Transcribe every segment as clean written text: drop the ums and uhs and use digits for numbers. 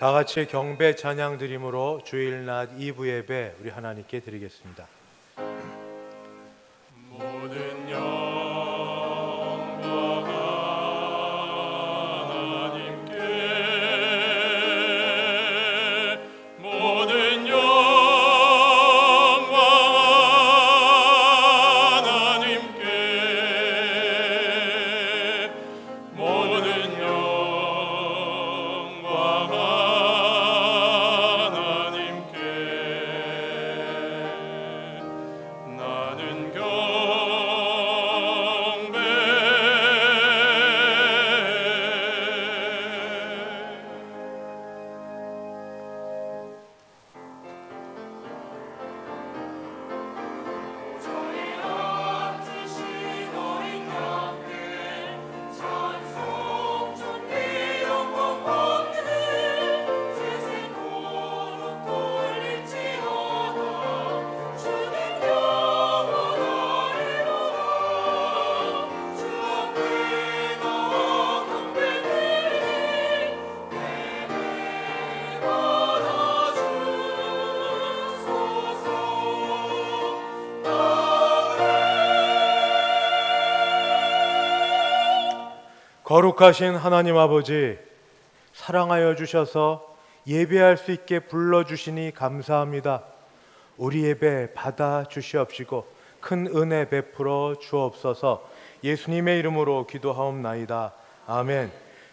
다 같이 경배 찬양 드림으로 주일 낮 2부 예배 우리 하나님께 드리겠습니다. 모든 영광 하나님께, 모든 영광 하나님께, 모든 영광 하나님께. 나는 거룩하신 하나님 아버지, 사랑하여 주셔서 예배할 수 있게 불러주시니 감사합니다. 우리 예배 받아 주시옵시고 큰 은혜 베풀어 주옵소서. 예수님의 이름으로 기도하옵나이다. 아멘.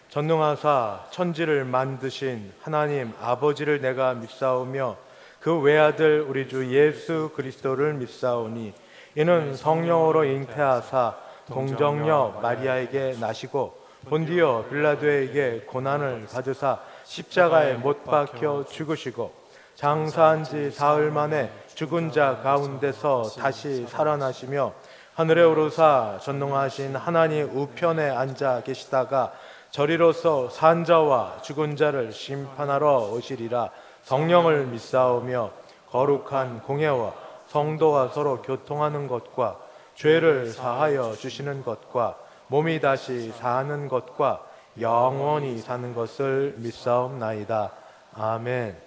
전능하사 천지를 만드신 하나님 아버지를 내가 믿사오며 그 외아들 우리 주 예수 그리스도를 믿사오니 이는 성령으로 잉태하사 동정녀 마리아에게 나시고 본디오 빌라도에게 고난을 받으사 십자가에 못 박혀 죽으시고 장사한 지 사흘 만에 죽은 자 가운데서 다시 살아나시며 하늘에 오르사 전능하신 하나님 우편에 앉아 계시다가 저리로서 산 자와 죽은 자를 심판하러 오시리라. 성령을 믿사오며 거룩한 공예와 성도가 서로 교통하는 것과 죄를 사하여 주시는 것과 몸이 다시 사는 것과 영원히 사는 것을 믿사옵나이다. 아멘.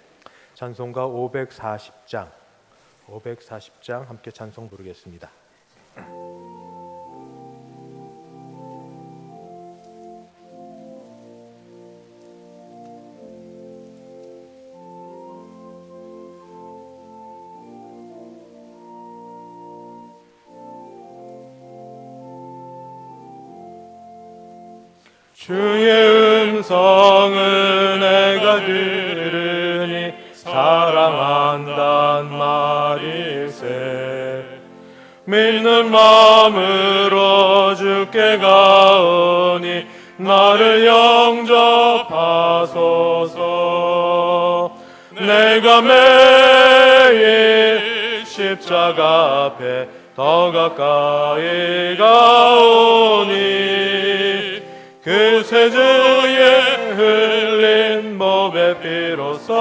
찬송가 540장 함께 찬송 부르겠습니다. 주의 음성을 내가 들으니 사랑한단 말일세. 믿는 마음으로 주께 가오니 나를 영접하소서. 내가 매일 십자가 앞에 더 가까이 가오니 그 세주에 흘린 몸의 피로써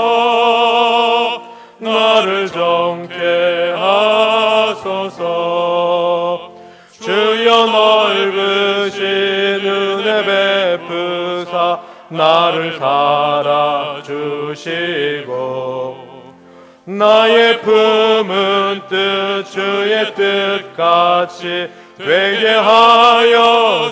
나를 정케 하소서. 주여 넓으신 은혜 베푸사 나를 살아주시고 나의 품은 뜻 주의 뜻같이 되게 하여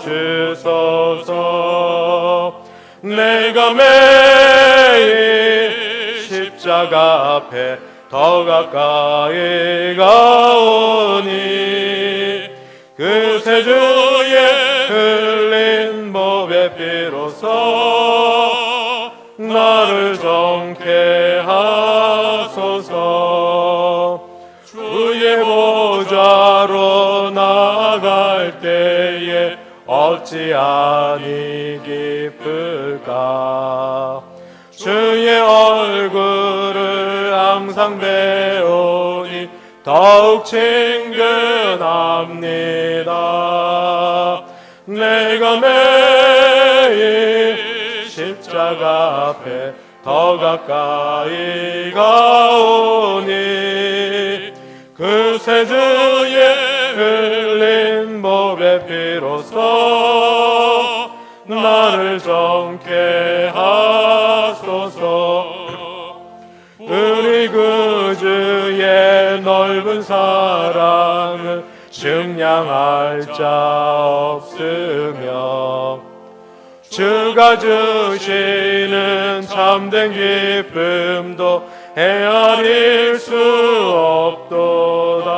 주소서. 내가 매일 십자가 앞에 더 가까이 가오니 그 세주에 흘린 몸의 피로써 나를 정케 하소서. 주의 보좌로 나아갈 때에 어찌 아니 기쁠까. 주의 얼굴을 항상 배우니 더욱 친근합니다. 내가 매일 십자가 앞에 더 가까이 가오니 그 세주에 흘린 몸의 피로써 나를 정케 하소서. 적은 사랑은 증량할 자 없으며 주가 주시는 참된 기쁨도 헤아릴 수 없도다.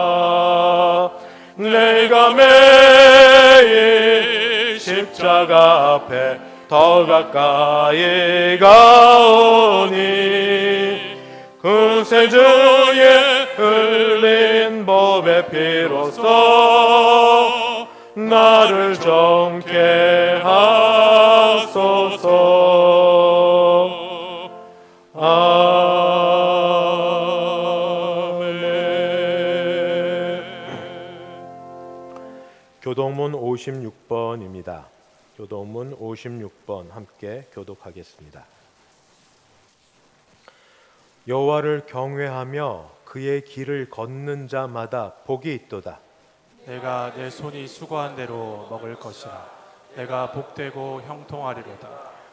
내가 매일 십자가 앞에 더 가까이 가오니 구세주의 흘린 법의 피로써 나를 정케 하소서. 아멘. 교동문 56번입니다. 교동문 56번 함께 교독하겠습니다. 여호와를 경외하며 그의 길을 걷는 자마다 복이 있도다. 내가 내 손이 수고한 대로 먹을 것이라. 내가 복되고 형통하리로다.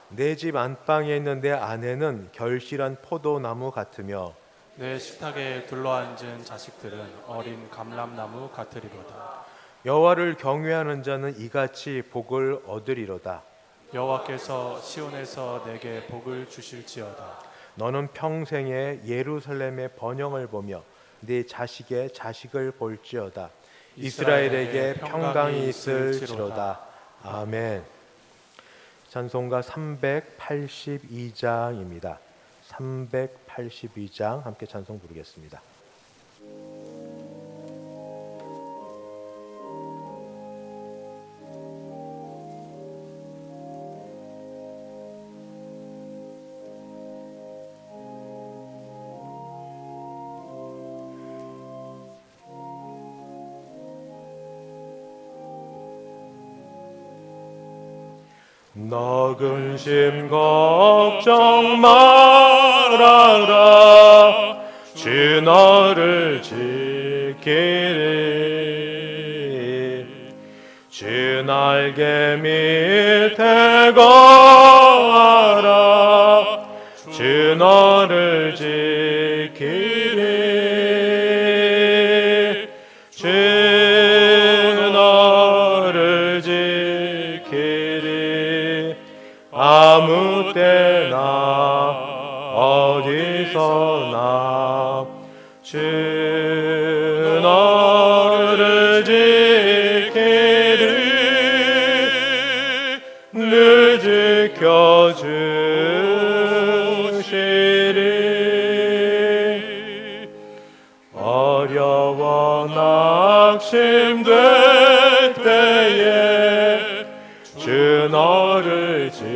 내 집 안방에 있는 내 아내는 결실한 포도나무 같으며 내 식탁에 둘러앉은 자식들은 어린 감람나무 같으리로다. 여호와를 경외하는 자는 이같이 복을 얻으리로다. 여호와께서 시온에서 내게 복을 주실지어다. 너는 평생에 예루살렘의 번영을 보며 네 자식의 자식을 볼지어다. 이스라엘에게 평강이 있을지로다. 아멘. 찬송가 382장입니다. 382장 함께 찬송 부르겠습니다. 너 근심 걱정 말아라. 주 너를 지키리. 주 날개 밑에 거하라. 주 너를 지키리. 주 너를 지키리. 아무 때나 어디서나 주 너를 지키리. 늘 지켜주시리. 어려워 낙심될 때에 주 너를 지키리.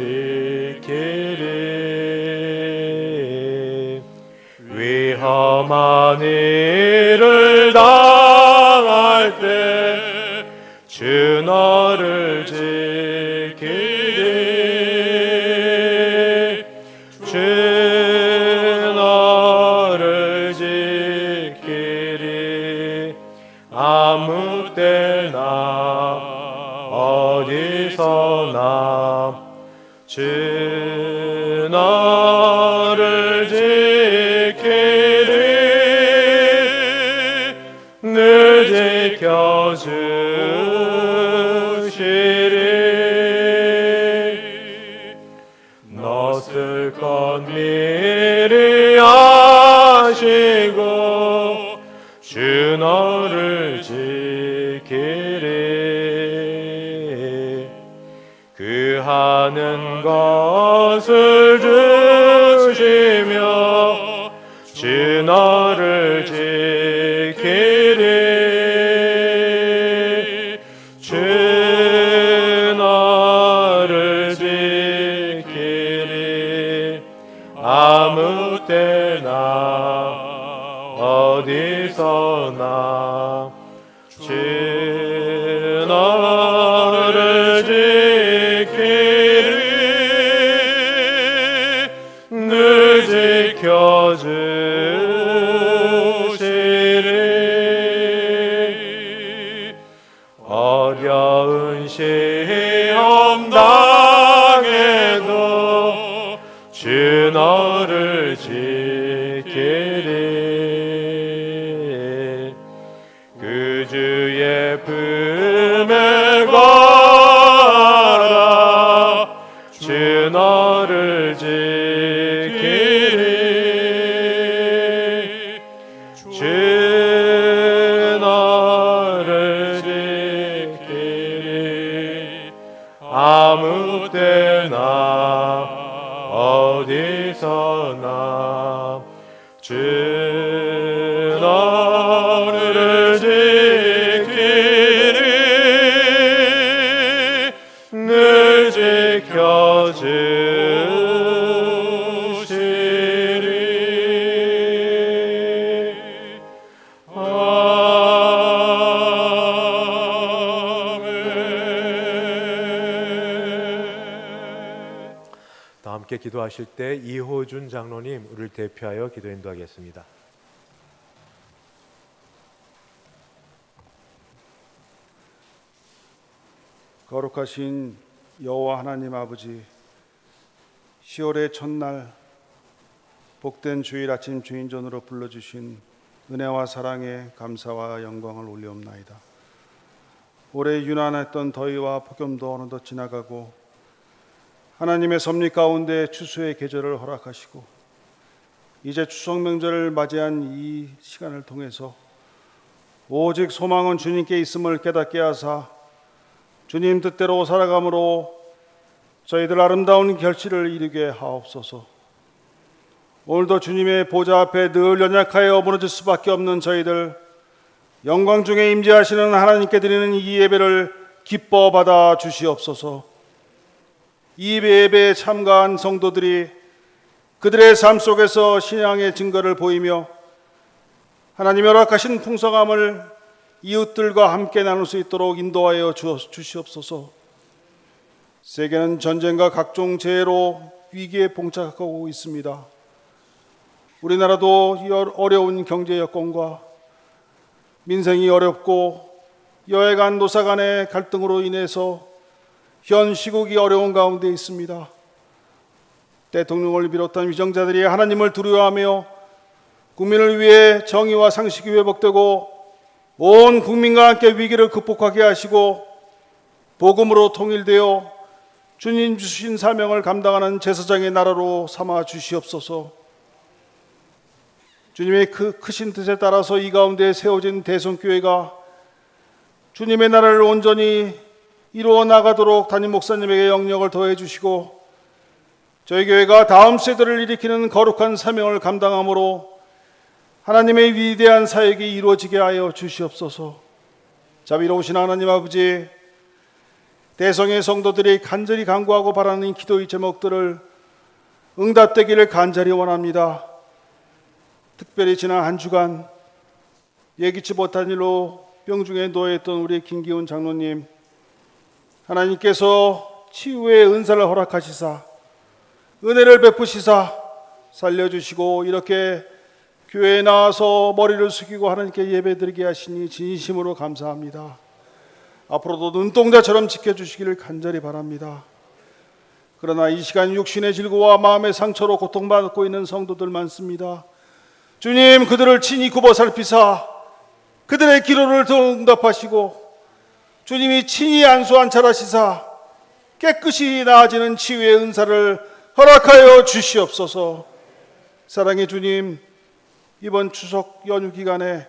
위험한 일을 당할 때 주 너를 지키리. 주 너를 지키리. 아무 때나 어디서나 주 너를 지키리. 늘 지켜주시리. 너 슬픈 미리 아시고 주 너를 지키리. 그 하는 것을 주시며 주 너를 지키리. 주 너를 지키리. 아무 때나 어디서나 주 너를 지키리. 늘 지켜주시리. 어려운 시험 당해도 주 너를 지키리. 전하 주 나를 지키리 늘 지켜주시리. 아멘. 다 함께 기도하실 때 이호준 장로님 우리를 대표하여 기도 인도하겠습니다. 거룩하신 여호와 하나님 아버지, 10월의 첫날 복된 주일 아침 주인전으로 불러주신 은혜와 사랑에 감사와 영광을 올려옵나이다. 올해 유난했던 더위와 폭염도 어느덧 지나가고 하나님의 섭리 가운데 추수의 계절을 허락하시고 이제 추석 명절을 맞이한 이 시간을 통해서 오직 소망은 주님께 있음을 깨닫게 하사 주님 뜻대로 살아감으로 저희들 아름다운 결실을 이루게 하옵소서. 오늘도 주님의 보좌 앞에 늘 연약하여 무너질 수밖에 없는 저희들, 영광 중에 임재하시는 하나님께 드리는 이 예배를 기뻐 받아 주시옵소서. 이 예배에 참가한 성도들이 그들의 삶 속에서 신앙의 증거를 보이며 하나님의 허락하신 풍성함을 이웃들과 함께 나눌 수 있도록 인도하여 주시옵소서. 세계는 전쟁과 각종 재해로 위기에 봉착하고 있습니다. 우리나라도 이 어려운 경제 여건과 민생이 어렵고 여야 간 노사 간의 갈등으로 인해서 현 시국이 어려운 가운데 있습니다. 대통령을 비롯한 위정자들이 하나님을 두려워하며 국민을 위해 정의와 상식이 회복되고 온 국민과 함께 위기를 극복하게 하시고 복음으로 통일되어 주님 주신 사명을 감당하는 제사장의 나라로 삼아 주시옵소서. 주님의 크신 뜻에 따라서 이 가운데 세워진 대성교회가 주님의 나라를 온전히 이루어 나가도록 담임 목사님에게 영역을 더해 주시고 저희 교회가 다음 세대를 일으키는 거룩한 사명을 감당함으로 하나님의 위대한 사역이 이루어지게 하여 주시옵소서. 자비로우신 하나님 아버지, 대성의 성도들이 간절히 간구하고 바라는 기도의 제목들을 응답되기를 간절히 원합니다. 특별히 지난 한 주간 예기치 못한 일로 병중에 놓여있던 우리 김기훈 장로님, 하나님께서 치유의 은사를 허락하시사 은혜를 베푸시사 살려주시고 이렇게 교회에 나와서 머리를 숙이고 하나님께 예배드리게 하시니 진심으로 감사합니다. 앞으로도 눈동자처럼 지켜주시기를 간절히 바랍니다. 그러나 이 시간 육신의 질고와 마음의 상처로 고통받고 있는 성도들 많습니다. 주님, 그들을 친히 굽어 살피사 그들의 기도를 응답하시고 주님이 친히 안수 안찰하시사 깨끗이 나아지는 치유의 은사를 허락하여 주시옵소서. 사랑의 주님, 이번 추석 연휴 기간에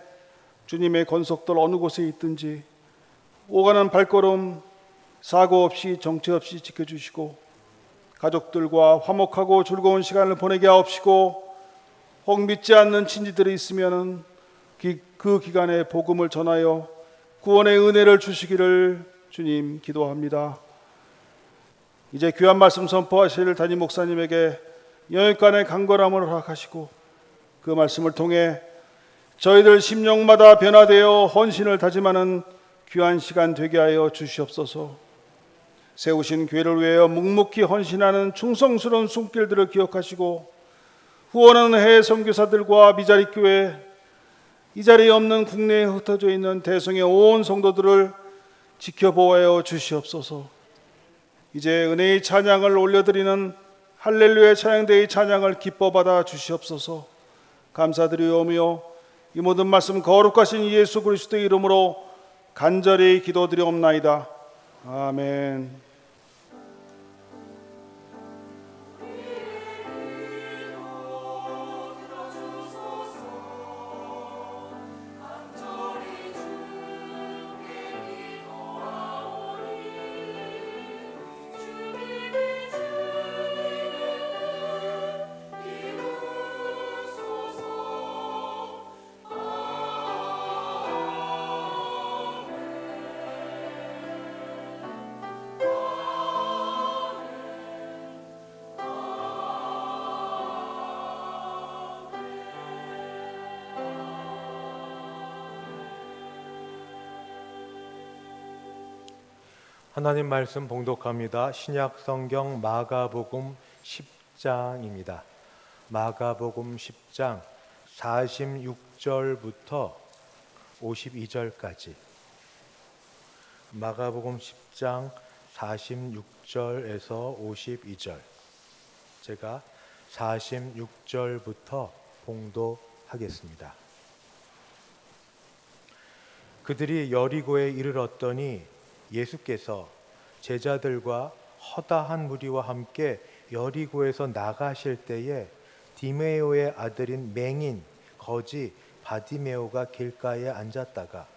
주님의 권속들 어느 곳에 있든지 오가는 발걸음 사고 없이 정체 없이 지켜주시고 가족들과 화목하고 즐거운 시간을 보내게 하옵시고 혹 믿지 않는 친지들이 있으면 그 기간에 복음을 전하여 구원의 은혜를 주시기를 주님 기도합니다. 이제 귀한 말씀 선포하실 담임 목사님에게 영역간의 강건함을 허락하시고 그 말씀을 통해 저희들 심령마다 변화되어 헌신을 다짐하는 귀한 시간 되게 하여 주시옵소서. 세우신 교회를 위하여 묵묵히 헌신하는 충성스러운 손길들을 기억하시고 후원하는 해외 선교사들과 미자리 교회, 이 자리에 없는 국내에 흩어져 있는 대성의 온 성도들을 지켜보아여 주시옵소서. 이제 은혜의 찬양을 올려드리는 할렐루야 찬양대의 찬양을 기뻐 받아 주시옵소서. 감사드리오며 이 모든 말씀 거룩하신 예수 그리스도의 이름으로 간절히 기도드리옵나이다. 아멘. 하나님 말씀 봉독합니다. 신약 성경 마가복음 10장입니다. 마가복음 10장 46절부터 52절까지. 마가복음 10장 46절에서 52절. 제가 46절부터 봉독하겠습니다. 그들이 여리고에 이르렀더니 예수께서 제자들과 허다한 무리와 함께 여리고에서 나가실 때에 디메오의 아들인 맹인 거지 바디메오가 길가에 앉았다가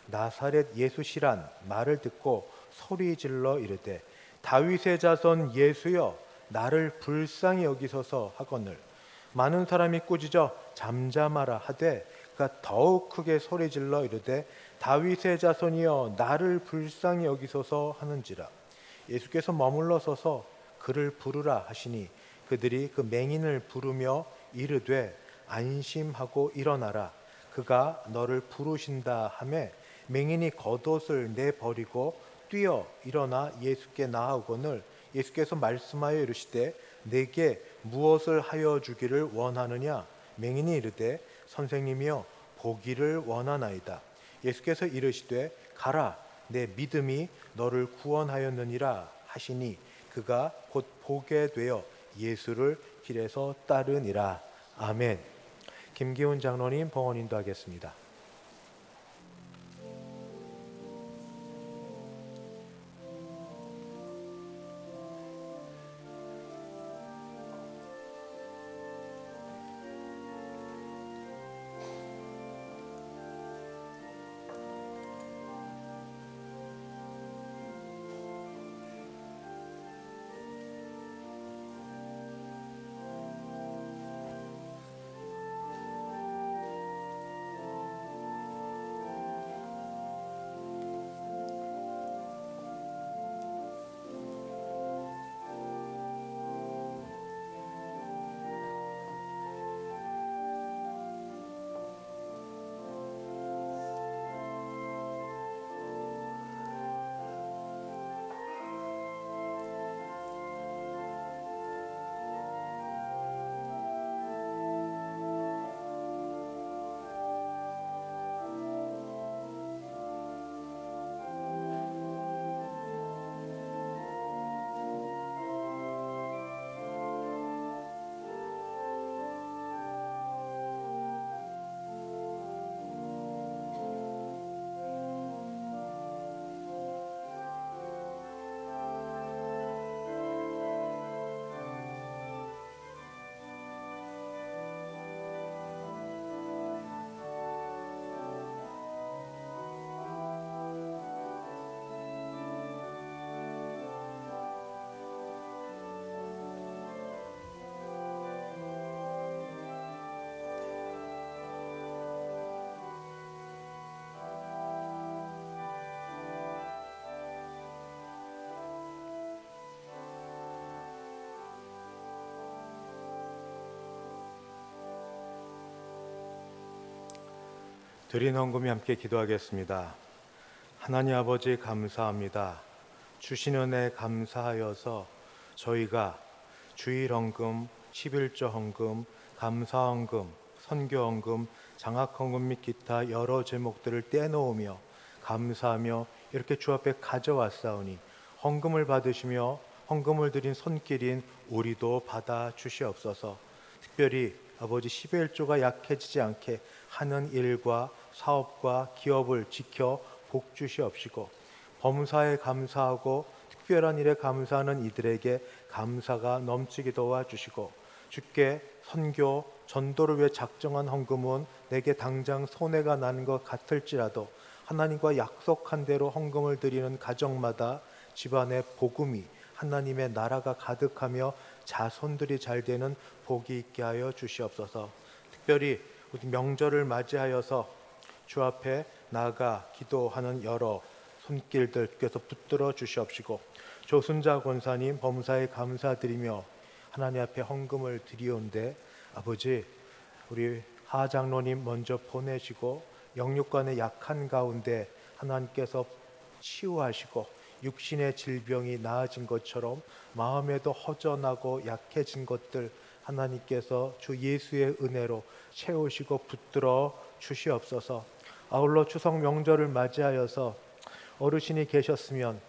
나사렛 예수시란 말을 듣고 소리질러 이르되 다윗의 자손 예수여 나를 불쌍히 여기소서 하거늘 많은 사람이 꾸짖어 잠잠하라 하되 그가 더욱 크게 소리질러 이르되 다윗의 자손이여 나를 불쌍히 여기소서 하는지라. 예수께서 머물러 서서 그를 부르라 하시니 그들이 그 맹인을 부르며 이르되 안심하고 일어나라 그가 너를 부르신다 하매 맹인이 겉옷을 내버리고 뛰어 일어나 예수께 나아오거늘 예수께서 말씀하여 이르시되 내게 무엇을 하여 주기를 원하느냐. 맹인이 이르되 선생님이여 보기를 원하나이다. 예수께서 이르시되 가라 내 믿음이 너를 구원하였느니라 하시니 그가 곧 보게 되어 예수를 길에서 따르니라. 아멘. 김기훈 장로님 봉헌 인도하겠습니다. 드린 헌금이 함께 기도하겠습니다. 하나님 아버지 감사합니다. 주신 은혜 감사하여서 저희가 주일 헌금, 11조 헌금, 감사 헌금, 선교 헌금, 장학 헌금 및 기타 여러 제목들을 떼놓으며 감사하며 이렇게 주 앞에 가져왔사오니 헌금을 받으시며 헌금을 드린 손길인 우리도 받아 주시옵소서. 특별히 아버지 11조가 약해지지 않게 하는 일과 사업과 기업을 지켜 복 주시옵시고 범사에 감사하고 특별한 일에 감사하는 이들에게 감사가 넘치게 도와주시고 주께 선교, 전도를 위해 작정한 헌금은 내게 당장 손해가 나는 것 같을지라도 하나님과 약속한 대로 헌금을 드리는 가정마다 집안에 복음이 하나님의 나라가 가득하며 자손들이 잘 되는 복이 있게 하여 주시옵소서. 특별히 우리 명절을 맞이하여서 주 앞에 나아가 기도하는 여러 손길들께서 붙들어 주시옵시고 조순자 권사님 범사에 감사드리며 하나님 앞에 헌금을 드리온데 아버지 우리 하 장로님 먼저 보내시고 영육간의 약한 가운데 하나님께서 치유하시고 육신의 질병이 나아진 것처럼 마음에도 허전하고 약해진 것들 하나님께서 주 예수의 은혜로 채우시고 붙들어 주시옵소서. 아울러 추석 명절을 맞이하여서 어르신이 계셨으면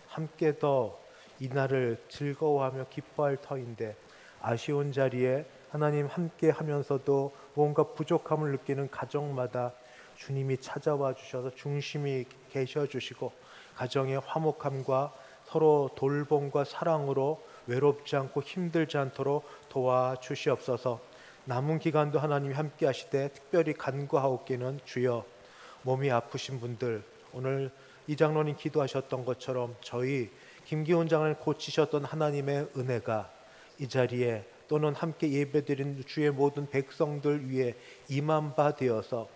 함께 더 이날을 즐거워하며 기뻐할 터인데 아쉬운 자리에 하나님 함께 하면서도 뭔가 부족함을 느끼는 가정마다 주님이 찾아와 주셔서 중심이 계셔 주시고 가정의 화목함과 서로 돌봄과 사랑으로 외롭지 않고 힘들지 않도록 도와주시옵소서. 남은 기간도 하나님이 함께 하시되 특별히 간구하옵기는 주여 몸이 아프신 분들 오늘 이 장로님 기도하셨던 것처럼 저희 김기훈 장로님 고치셨던 하나님의 은혜가 이 자리에 또는 함께 예배드린 주의 모든 백성들 위에 임한 바 되어서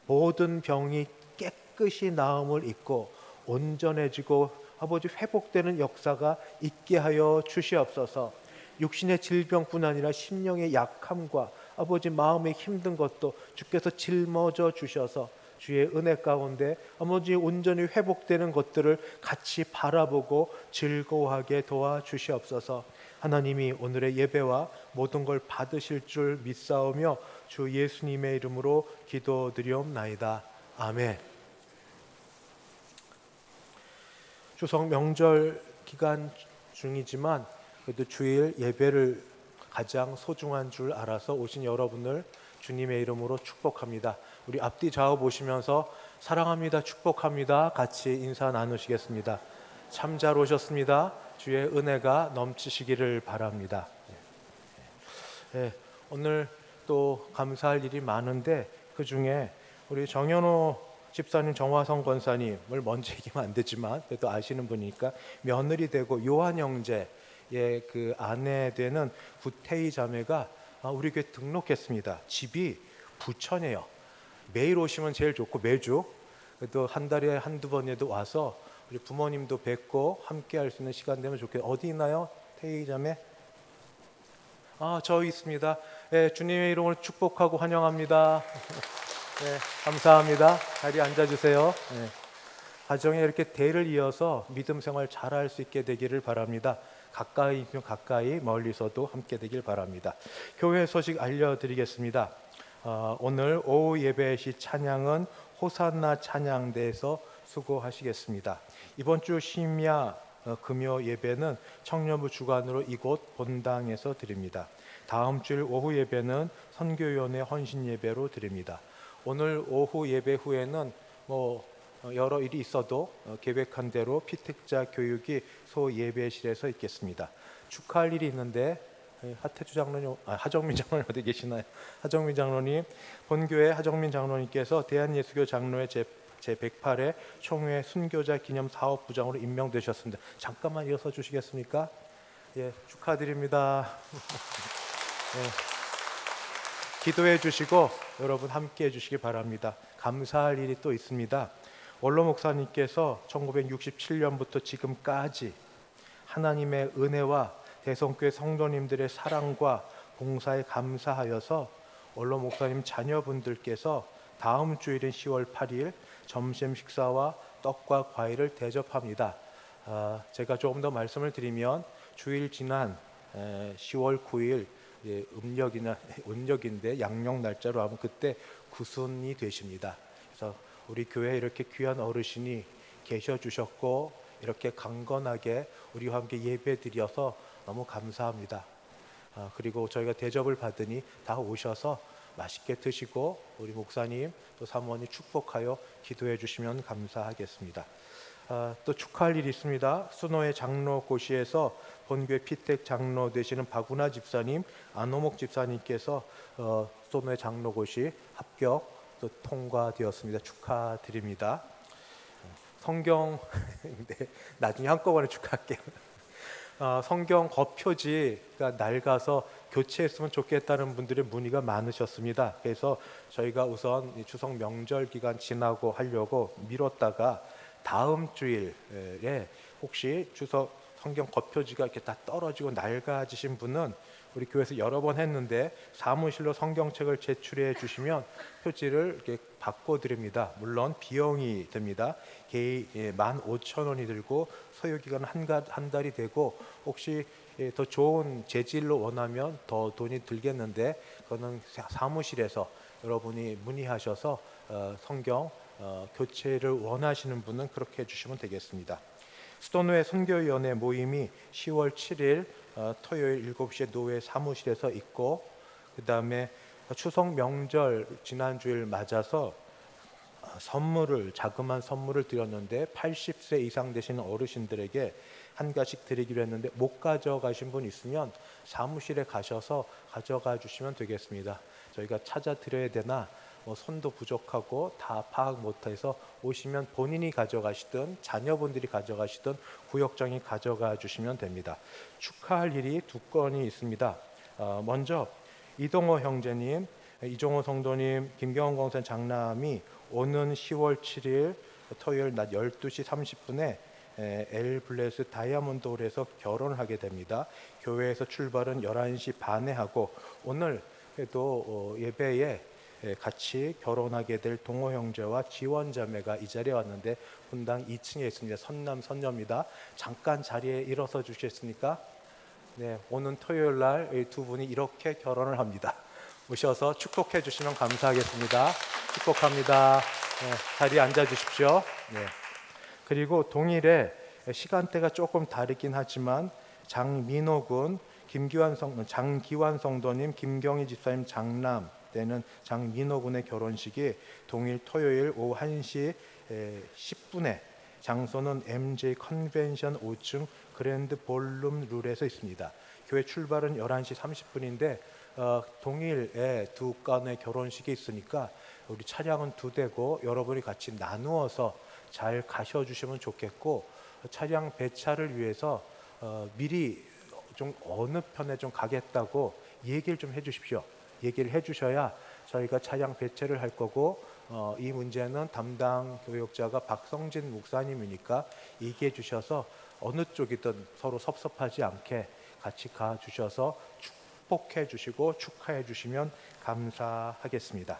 모든 병이 깨끗이 나음을 입고 온전해지고 아버지 회복되는 역사가 있게 하여 주시옵소서. 육신의 질병뿐 아니라 심령의 약함과 아버지 마음의 힘든 것도 주께서 짊어져 주셔서 주의 은혜 가운데 아버지 온전히 회복되는 것들을 같이 바라보고 즐거워하게 도와주시옵소서. 하나님이 오늘의 예배와 모든 걸 받으실 줄 믿사오며 주 예수님의 이름으로 기도드리옵나이다. 아멘. 추석 명절 기간 중이지만 그래도 주일 예배를 가장 소중한 줄 알아서 오신 여러분을 주님의 이름으로 축복합니다. 우리 앞뒤 좌우 보시면서 사랑합니다, 축복합니다 같이 인사 나누시겠습니다. 참 잘 오셨습니다. 주의 은혜가 넘치시기를 바랍니다. 오늘 또 감사할 일이 많은데 그 중에 우리 정현호 집사님, 정화성 권사님을 먼저 얘기하면 안 되지만 그래도 아시는 분이니까 며느리 되고 요한 형제의 그 아내 되는 구태희 자매가 우리 교회 등록했습니다. 집이 부천이에요. 매일 오시면 제일 좋고 매주 또 한 달에 한두 번에도 와서 우리 부모님도 뵙고 함께 할 수 있는 시간 되면 좋겠어요. 어디 있나요? 태희 자매? 저 있습니다. 주님의 이름으로 축복하고 환영합니다. 감사합니다. 자리에 앉아주세요. 가정에 이렇게 대를 이어서 믿음 생활 잘할 수 있게 되기를 바랍니다. 가까이면 가까이 멀리서도 함께 되길 바랍니다. 교회 소식 알려드리겠습니다. 오늘 오후 예배 시 찬양은 호산나 찬양대에서 수고하시겠습니다. 이번 주 심야 금요 예배는 청년부 주관으로 이곳 본당에서 드립니다. 다음 주일 오후 예배는 선교위원회 헌신 예배로 드립니다. 오늘 오후 예배 후에는 여러 일이 있어도 계획한 대로 피택자 교육이 소 예배실에서 있겠습니다. 축하할 일이 있는데 하태주 장로님, 하정민 장로님 어디 계시나요? 하정민 장로님, 본교회 하정민 장로님께서 대한예수교 장로회 제108회 총회 순교자 기념 사업부장으로 임명되셨습니다. 잠깐만 이어서 주시겠습니까? 축하드립니다. 기도해 주시고 여러분 함께 해 주시기 바랍니다. 감사할 일이 또 있습니다. 원로 목사님께서 1967년부터 지금까지 하나님의 은혜와 대성교회 성도님들의 사랑과 봉사에 감사하여서 원로 목사님 자녀분들께서 다음 주일인 10월 8일 점심 식사와 떡과 과일을 대접합니다. 제가 조금 더 말씀을 드리면 주일 지난 10월 9일 음력인데 양력 날짜로 하면 그때 구순이 되십니다. 그래서 우리 교회에 이렇게 귀한 어르신이 계셔 주셨고 이렇게 강건하게 우리와 함께 예배 드려서 너무 감사합니다. 그리고 저희가 대접을 받으니 다 오셔서 맛있게 드시고 우리 목사님 또 사모님 축복하여 기도해 주시면 감사하겠습니다. 또 축하할 일이 있습니다. 순호의 장로고시에서 본교회 피택 장로 되시는 박운하 집사님, 안호목 집사님께서 순호의 장로고시 합격 또 통과되었습니다. 축하드립니다. 성경 나중에 한꺼번에 축하할게요. 성경 겉표지가 낡아서 교체했으면 좋겠다는 분들의 문의가 많으셨습니다. 그래서 저희가 우선 추석 명절 기간 지나고 하려고 미뤘다가 다음 주일에 혹시 추석 성경 겉표지가 이렇게 다 떨어지고 낡아지신 분은 우리 교회에서 여러 번 했는데 사무실로 성경책을 제출해 주시면 표지를 이렇게 바꿔드립니다. 물론 비용이 듭니다. 개인 15,000원이 들고 소요 기간은 한 달이 되고 혹시 더 좋은 재질로 원하면 더 돈이 들겠는데 그거는 사무실에서 여러분이 문의하셔서 성경 교체를 원하시는 분은 그렇게 해주시면 되겠습니다. 수도노회 선교위원회 모임이 10월 7일 토요일 7시에 노회 사무실에서 있고, 그 다음에 추석 명절 지난 주일 맞아서 자그마한 선물을 드렸는데 80세 이상 되시는 어르신들에게 한 가지씩 드리기로 했는데 못 가져가신 분 있으면 사무실에 가셔서 가져가 주시면 되겠습니다. 저희가 찾아 드려야 되나 손도 부족하고 다 파악 못해서 오시면 본인이 가져가시든 자녀분들이 가져가시든 구역장이 가져가 주시면 됩니다. 축하할 일이 두 건이 있습니다. 먼저 이동호 형제님, 이종호 성도님, 김경원 권사님 장남이 오는 10월 7일 토요일 낮 12시 30분에 엘블레스 다이아몬드 홀에서 결혼을 하게 됩니다. 교회에서 출발은 11시 반에 하고 오늘 또 예배에 같이 결혼하게 될 동호 형제와 지원 자매가 이 자리에 왔는데 분당 2층에 있습니다. 선남 선녀입니다. 잠깐 자리에 일어서 주시겠습니까? 네, 오는 토요일 날 두 분이 이렇게 결혼을 합니다. 오셔서 축복해 주시면 감사하겠습니다. 축복합니다. 네, 자리에 앉아 주십시오. 네. 그리고 동일에 시간대가 조금 다르긴 하지만 장민호 군, 장기환 성도님, 김경희 집사님 장남 때는 장민호 군의 결혼식이 동일 토요일 오후 1시 10분에 장소는 MJ 컨벤션 5층 그랜드 볼룸 룰에서 있습니다. 교회 출발은 11시 30분인데 동일에 두 건의 결혼식이 있으니까 우리 차량은 두 대고 여러분이 같이 나누어서 잘 가셔주시면 좋겠고, 차량 배차를 위해서 미리 좀 어느 편에 좀 가겠다고 얘기를 좀 해주십시오. 얘기를 해주셔야 저희가 차량 배차를 할 거고, 이 문제는 담당 교역자가 박성진 목사님이니까 얘기해 주셔서 어느 쪽이든 서로 섭섭하지 않게 같이 가 주셔서 축복해 주시고 축하해 주시면 감사하겠습니다.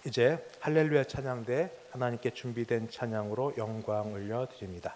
이제 할렐루야 찬양대 하나님께 준비된 찬양으로 영광 올려드립니다.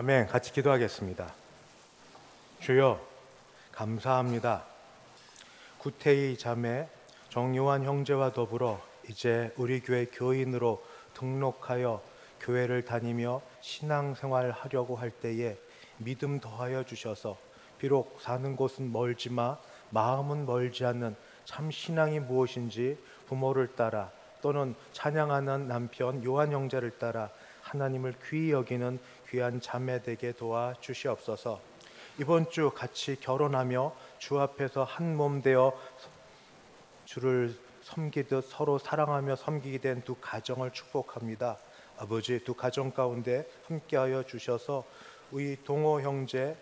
아멘. 같이 기도하겠습니다. 주여, 감사합니다. 구태희 자매, 정요한 형제와 더불어 이제 우리 교회 교인으로 등록하여 교회를 다니며 신앙생활 하려고 할 때에 믿음 더하여 주셔서 비록 사는 곳은 멀지만 마음은 멀지 않는 참 신앙이 무엇인지 부모를 따라 또는 찬양하는 남편 요한 형제를 따라 하나님을 귀히 여기는 귀한 자매 되게 도와 주시옵소서. 이번 주 같이 결혼하며 주 앞에서 한 몸 되어 주를 섬기듯 서로 사랑하며 섬기게 된 두 가정을 축복합니다. 아버지, 두 가정 가운데 함께하여 주셔서 우리 동호 형제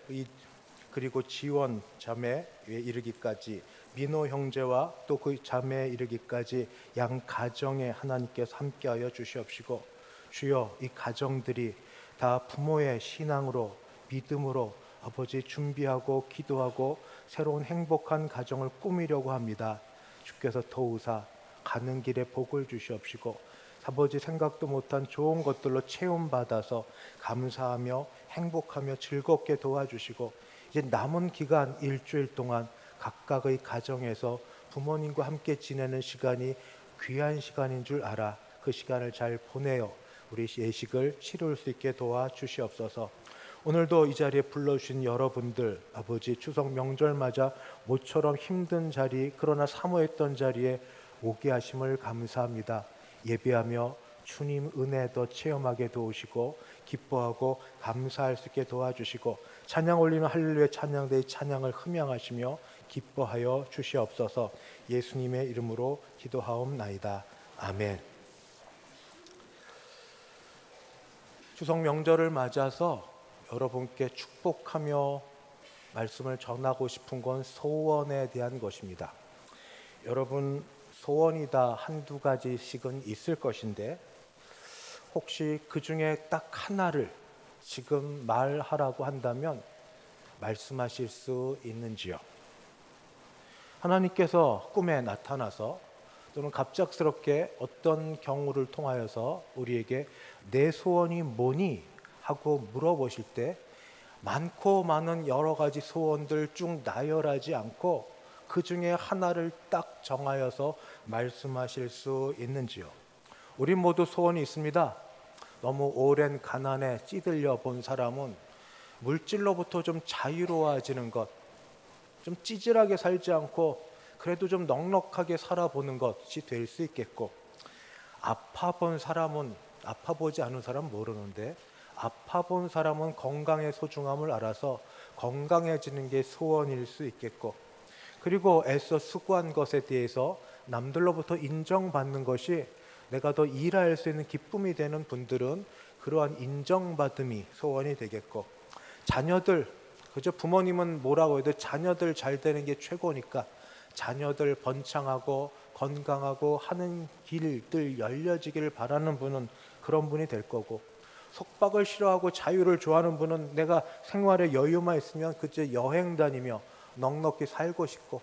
그리고 지원 자매에 이르기까지 민호 형제와 또 그 자매에 이르기까지 양 가정에 하나님께서 함께하여 주시옵시고, 주여, 이 가정들이 다 부모의 신앙으로 믿음으로 아버지 준비하고 기도하고 새로운 행복한 가정을 꾸미려고 합니다. 주께서 도우사 가는 길에 복을 주시옵시고 아버지 생각도 못한 좋은 것들로 체험받아서 감사하며 행복하며 즐겁게 도와주시고, 이제 남은 기간 일주일 동안 각각의 가정에서 부모님과 함께 지내는 시간이 귀한 시간인 줄 알아 그 시간을 잘 보내어 우리 예식을 치룰 수 있게 도와주시옵소서. 오늘도 이 자리에 불러주신 여러분들, 아버지 추석 명절 맞아 모처럼 힘든 자리 그러나 사모했던 자리에 오게 하심을 감사합니다. 예배하며 주님 은혜 더 체험하게 도우시고 기뻐하고 감사할 수 있게 도와주시고 찬양 올리는 할렐루야 찬양대의 찬양을 흠양하시며 기뻐하여 주시옵소서. 예수님의 이름으로 기도하옵나이다. 아멘. 추석 명절을 맞아서 여러분께 축복하며 말씀을 전하고 싶은 건 소원에 대한 것입니다. 여러분, 소원이 다 한두 가지씩은 있을 것인데 혹시 그 중에 딱 하나를 지금 말하라고 한다면 말씀하실 수 있는지요? 하나님께서 꿈에 나타나서 또는 갑작스럽게 어떤 경우를 통하여서 우리에게 내 소원이 뭐니? 하고 물어보실 때 많고 많은 여러 가지 소원들 쭉 나열하지 않고 그 중에 하나를 딱 정하여서 말씀하실 수 있는지요? 우리 모두 소원이 있습니다. 너무 오랜 가난에 찌들려 본 사람은 물질로부터 좀 자유로워지는 것, 좀 찌질하게 살지 않고 그래도 좀 넉넉하게 살아보는 것이 될 수 있겠고, 아파본 사람은, 아파보지 않은 사람은 모르는데 아파본 사람은 건강의 소중함을 알아서 건강해지는 게 소원일 수 있겠고, 그리고 애써 수고한 것에 대해서 남들로부터 인정받는 것이 내가 더 일할 수 있는 기쁨이 되는 분들은 그러한 인정받음이 소원이 되겠고, 자녀들, 그저 부모님은 뭐라고 해도 자녀들 잘 되는 게 최고니까 자녀들 번창하고 건강하고 하는 길들 열려지기를 바라는 분은 그런 분이 될 거고, 속박을 싫어하고 자유를 좋아하는 분은 내가 생활에 여유만 있으면 그저 여행 다니며 넉넉히 살고 싶고,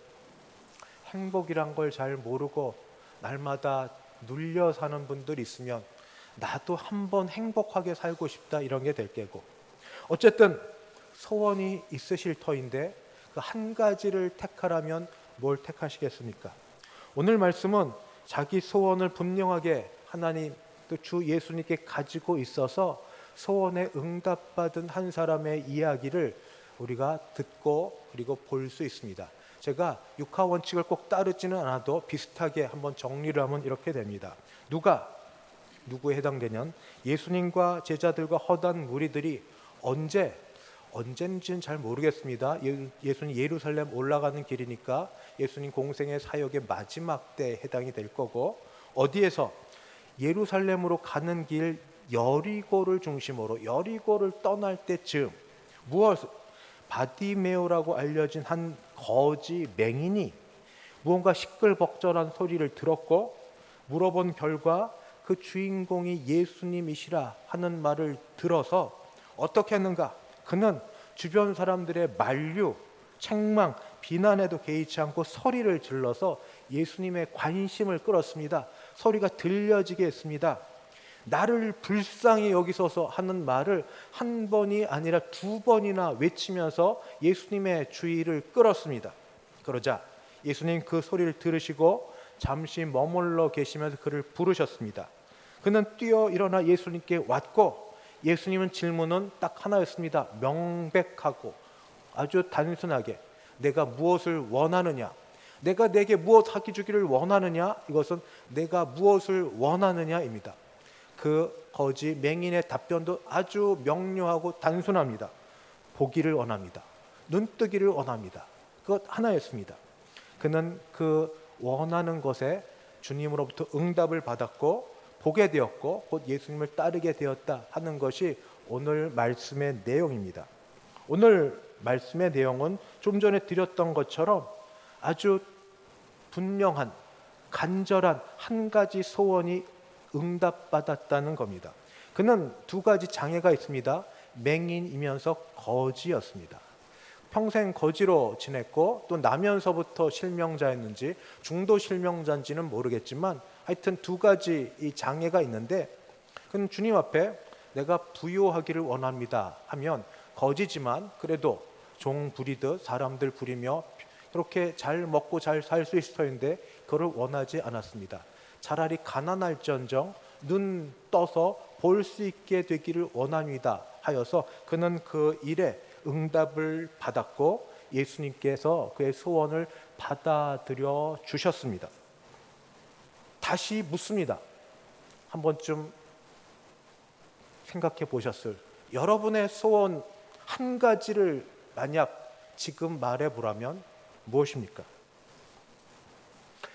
행복이란 걸 잘 모르고 날마다 눌려 사는 분들 있으면 나도 한번 행복하게 살고 싶다 이런 게 될 게고, 어쨌든 소원이 있으실 터인데 그 한 가지를 택하라면 뭘 택하시겠습니까? 오늘 말씀은 자기 소원을 분명하게 하나님 또 주 예수님께 가지고 있어서 소원에 응답받은 한 사람의 이야기를 우리가 듣고 그리고 볼 수 있습니다. 제가 육하 원칙을 꼭 따르지는 않아도 비슷하게 한번 정리를 하면 이렇게 됩니다. 누구에 해당되냐면 예수님과 제자들과 허다한 무리들이 언젠지는 잘 모르겠습니다. 예수님 예루살렘 올라가는 길이니까 예수님 공생의 사역의 마지막 때에 해당이 될 거고, 어디에서 예루살렘으로 가는 길 여리고를 중심으로 여리고를 떠날 때쯤 바디메오라고 알려진 한 거지 맹인이 무언가 시끌벅적한 소리를 들었고, 물어본 결과 그 주인공이 예수님이시라 하는 말을 들어서 어떻게 했는가? 그는 주변 사람들의 만류, 책망, 비난에도 개의치 않고 소리를 질러서 예수님의 관심을 끌었습니다. 소리가 들려지게 했습니다. 나를 불쌍히 여기소서 하는 말을 한 번이 아니라 두 번이나 외치면서 예수님의 주의를 끌었습니다. 그러자 예수님 그 소리를 들으시고 잠시 머물러 계시면서 그를 부르셨습니다. 그는 뛰어 일어나 예수님께 왔고, 예수님은 질문은 딱 하나였습니다. 명백하고 아주 단순하게, 내가 무엇을 원하느냐, 내가 내게 무엇 하기 주기를 원하느냐, 이것은 내가 무엇을 원하느냐입니다. 그 거지 맹인의 답변도 아주 명료하고 단순합니다. 보기를 원합니다. 눈뜨기를 원합니다. 그것 하나였습니다. 그는 그 원하는 것에 주님으로부터 응답을 받았고 보게 되었고 곧 예수님을 따르게 되었다 하는 것이 오늘 말씀의 내용입니다. 오늘 말씀의 내용은 좀 전에 드렸던 것처럼 아주 분명한 간절한 한 가지 소원이 응답받았다는 겁니다. 그는 두 가지 장애가 있습니다. 맹인이면서 거지였습니다. 평생 거지로 지냈고 또 나면서부터 실명자였는지 중도 실명자인지는 모르겠지만 하여튼 두 가지 이 장애가 있는데, 그는 주님 앞에 내가 부요하기를 원합니다 하면 거지지만 그래도 종 부리듯 사람들 부리며 그렇게 잘 먹고 잘 살 수 있을 터인데 그걸 원하지 않았습니다. 차라리 가난할지언정 눈 떠서 볼 수 있게 되기를 원합니다 하여서 그는 그 일에 응답을 받았고 예수님께서 그의 소원을 받아들여 주셨습니다. 다시 묻습니다. 한 번쯤 생각해 보셨을, 여러분의 소원 한 가지를 만약 지금 말해 보라면 무엇입니까?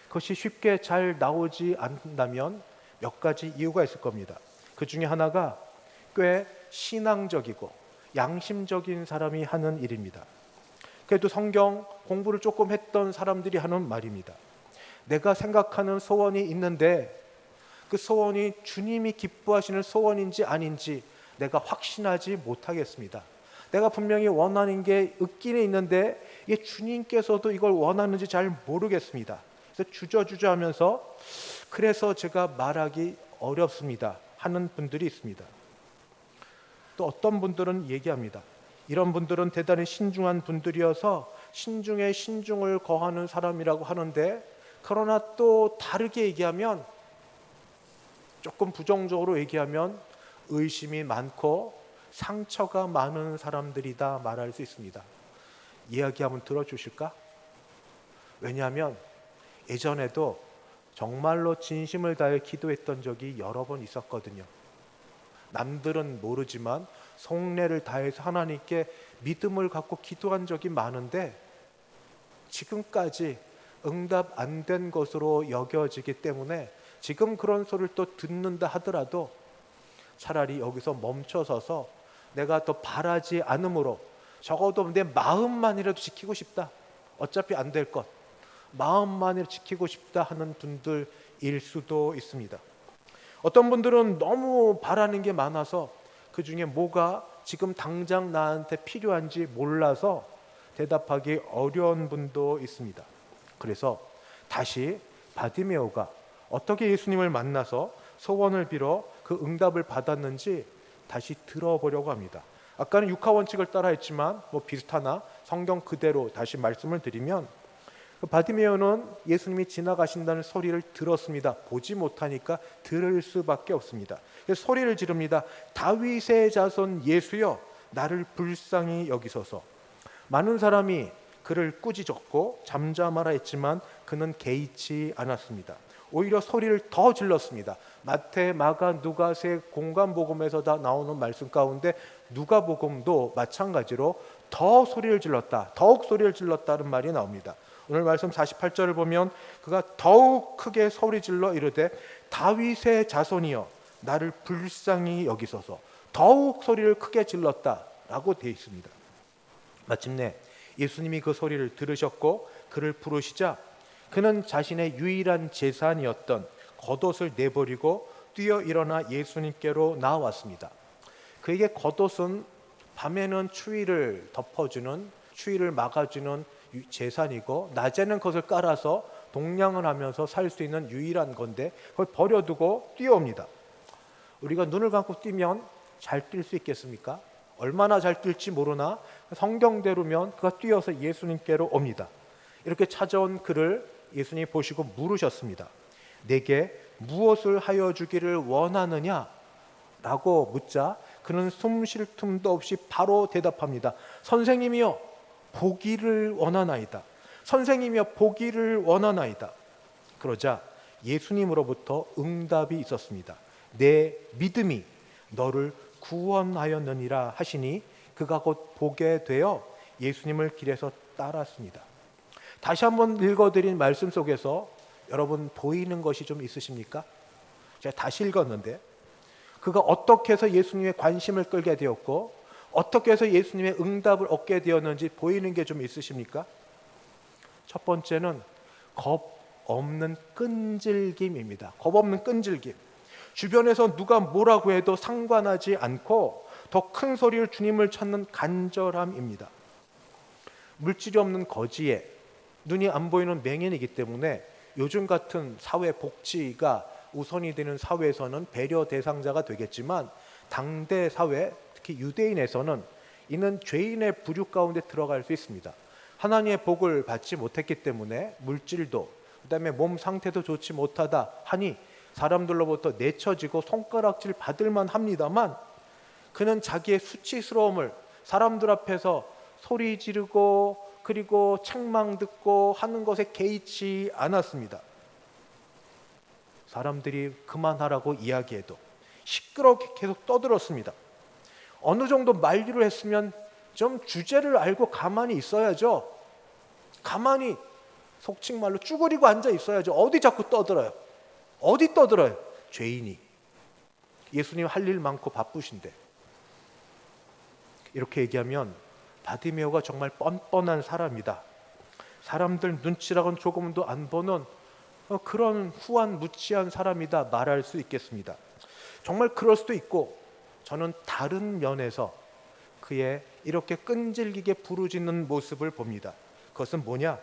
그것이 쉽게 잘 나오지 않는다면 몇 가지 이유가 있을 겁니다. 그 중에 하나가 꽤 신앙적이고 양심적인 사람이 하는 일입니다. 그래도 성경 공부를 조금 했던 사람들이 하는 말입니다. 내가 생각하는 소원이 있는데 그 소원이 주님이 기뻐하시는 소원인지 아닌지 내가 확신하지 못하겠습니다. 내가 분명히 원하는 게 있기는 있는데 이게 주님께서도 이걸 원하는지 잘 모르겠습니다. 그래서 주저주저 하면서 그래서 제가 말하기 어렵습니다 하는 분들이 있습니다. 또 어떤 분들은 얘기합니다. 이런 분들은 대단히 신중한 분들이어서 신중에 신중을 거하는 사람이라고 하는데, 그러나 또 다르게 얘기하면, 조금 부정적으로 얘기하면 의심이 많고 상처가 많은 사람들이다 말할 수 있습니다. 이야기 한번 들어주실까? 왜냐하면 예전에도 정말로 진심을 다해 기도했던 적이 여러 번 있었거든요. 남들은 모르지만 속내를 다해서 하나님께 믿음을 갖고 기도한 적이 많은데 지금까지 응답 안 된 것으로 여겨지기 때문에 지금 그런 소리를 또 듣는다 하더라도 차라리 여기서 멈춰서서 내가 더 바라지 않으므로 적어도 내 마음만이라도 지키고 싶다, 어차피 안 될 것 마음만이라도 지키고 싶다 하는 분들일 수도 있습니다. 어떤 분들은 너무 바라는 게 많아서 그 중에 뭐가 지금 당장 나한테 필요한지 몰라서 대답하기 어려운 분도 있습니다. 그래서 다시 바디메오가 어떻게 예수님을 만나서 소원을 빌어 그 응답을 받았는지 다시 들어보려고 합니다. 아까는 육하 원칙을 따라 했지만 뭐 비슷하나 성경 그대로 다시 말씀을 드리면, 바디메오는 예수님이 지나가신다는 소리를 들었습니다. 보지 못하니까 들을 수밖에 없습니다. 그래서 소리를 지릅니다. 다윗의 자손 예수여, 나를 불쌍히 여기소서. 많은 사람이 그를 꾸짖었고 잠잠하라 했지만 그는 개의치 않았습니다. 오히려 소리를 더 질렀습니다. 마태, 마가, 누가세 공간복음에서 다 나오는 말씀 가운데 누가복음도 마찬가지로 더 소리를 질렀다, 더욱 소리를 질렀다는 말이 나옵니다. 오늘 말씀 48절을 보면 그가 더욱 크게 소리질러 이르되 다윗의 자손이여 나를 불쌍히 여기소서. 더욱 소리를 크게 질렀다라고 되어 있습니다. 마침내 예수님이 그 소리를 들으셨고 그를 부르시자 그는 자신의 유일한 재산이었던 겉옷을 내버리고 뛰어 일어나 예수님께로 나왔습니다. 그에게 겉옷은 밤에는 추위를 덮어주는, 추위를 막아주는 재산이고 낮에는 그것을 깔아서 동냥을 하면서 살 수 있는 유일한 건데 그걸 버려두고 뛰어옵니다. 우리가 눈을 감고 뛰면 잘 뛸 수 있겠습니까? 얼마나 잘 뛸지 모르나 성경대로면 그가 뛰어서 예수님께로 옵니다. 이렇게 찾아온 그를 예수님이 보시고 물으셨습니다. 내게 무엇을 하여 주기를 원하느냐? 라고 묻자 그는 숨 쉴 틈도 없이 바로 대답합니다. 선생님이여, 보기를 원하나이다. 선생님이여, 보기를 원하나이다. 그러자 예수님으로부터 응답이 있었습니다. 내 믿음이 너를 구원하였느니라 하시니 그가 곧 보게 되어 예수님을 길에서 따랐습니다. 다시 한번 읽어드린 말씀 속에서 여러분 보이는 것이 좀 있으십니까? 제가 다시 읽었는데 그가 어떻게 해서 예수님의 관심을 끌게 되었고 어떻게 해서 예수님의 응답을 얻게 되었는지 보이는 게 좀 있으십니까? 첫 번째는 겁 없는 끈질김입니다. 겁 없는 끈질김. 주변에서 누가 뭐라고 해도 상관하지 않고 더 큰 소리를 주님을 찾는 간절함입니다. 물질이 없는 거지에 눈이 안 보이는 맹인이기 때문에 요즘 같은 사회 복지가 우선이 되는 사회에서는 배려 대상자가 되겠지만 당대 사회, 특히 유대인에서는 이는 죄인의 부류 가운데 들어갈 수 있습니다. 하나님의 복을 받지 못했기 때문에 물질도 그다음에 몸 상태도 좋지 못하다 하니 사람들로부터 내쳐지고 손가락질 받을만 합니다만 그는 자기의 수치스러움을 사람들 앞에서 소리 지르고 그리고 책망 듣고 하는 것에 개의치 않았습니다. 사람들이 그만하라고 이야기해도 시끄럽게 계속 떠들었습니다. 어느 정도 만류를 했으면 좀 주제를 알고 가만히 있어야죠. 가만히 속칭 말로 쭈그리고 앉아 있어야죠. 어디 자꾸 떠들어요? 어디 떠들어요? 죄인이. 예수님 할 일 많고 바쁘신데. 이렇게 얘기하면 바디메오가 정말 뻔뻔한 사람이다. 사람들 눈치라고는 조금도 안 보는 그런 후한 무치한 사람이다 말할 수 있겠습니다. 정말 그럴 수도 있고 저는 다른 면에서 그의 이렇게 끈질기게 부르짖는 모습을 봅니다. 그것은 뭐냐?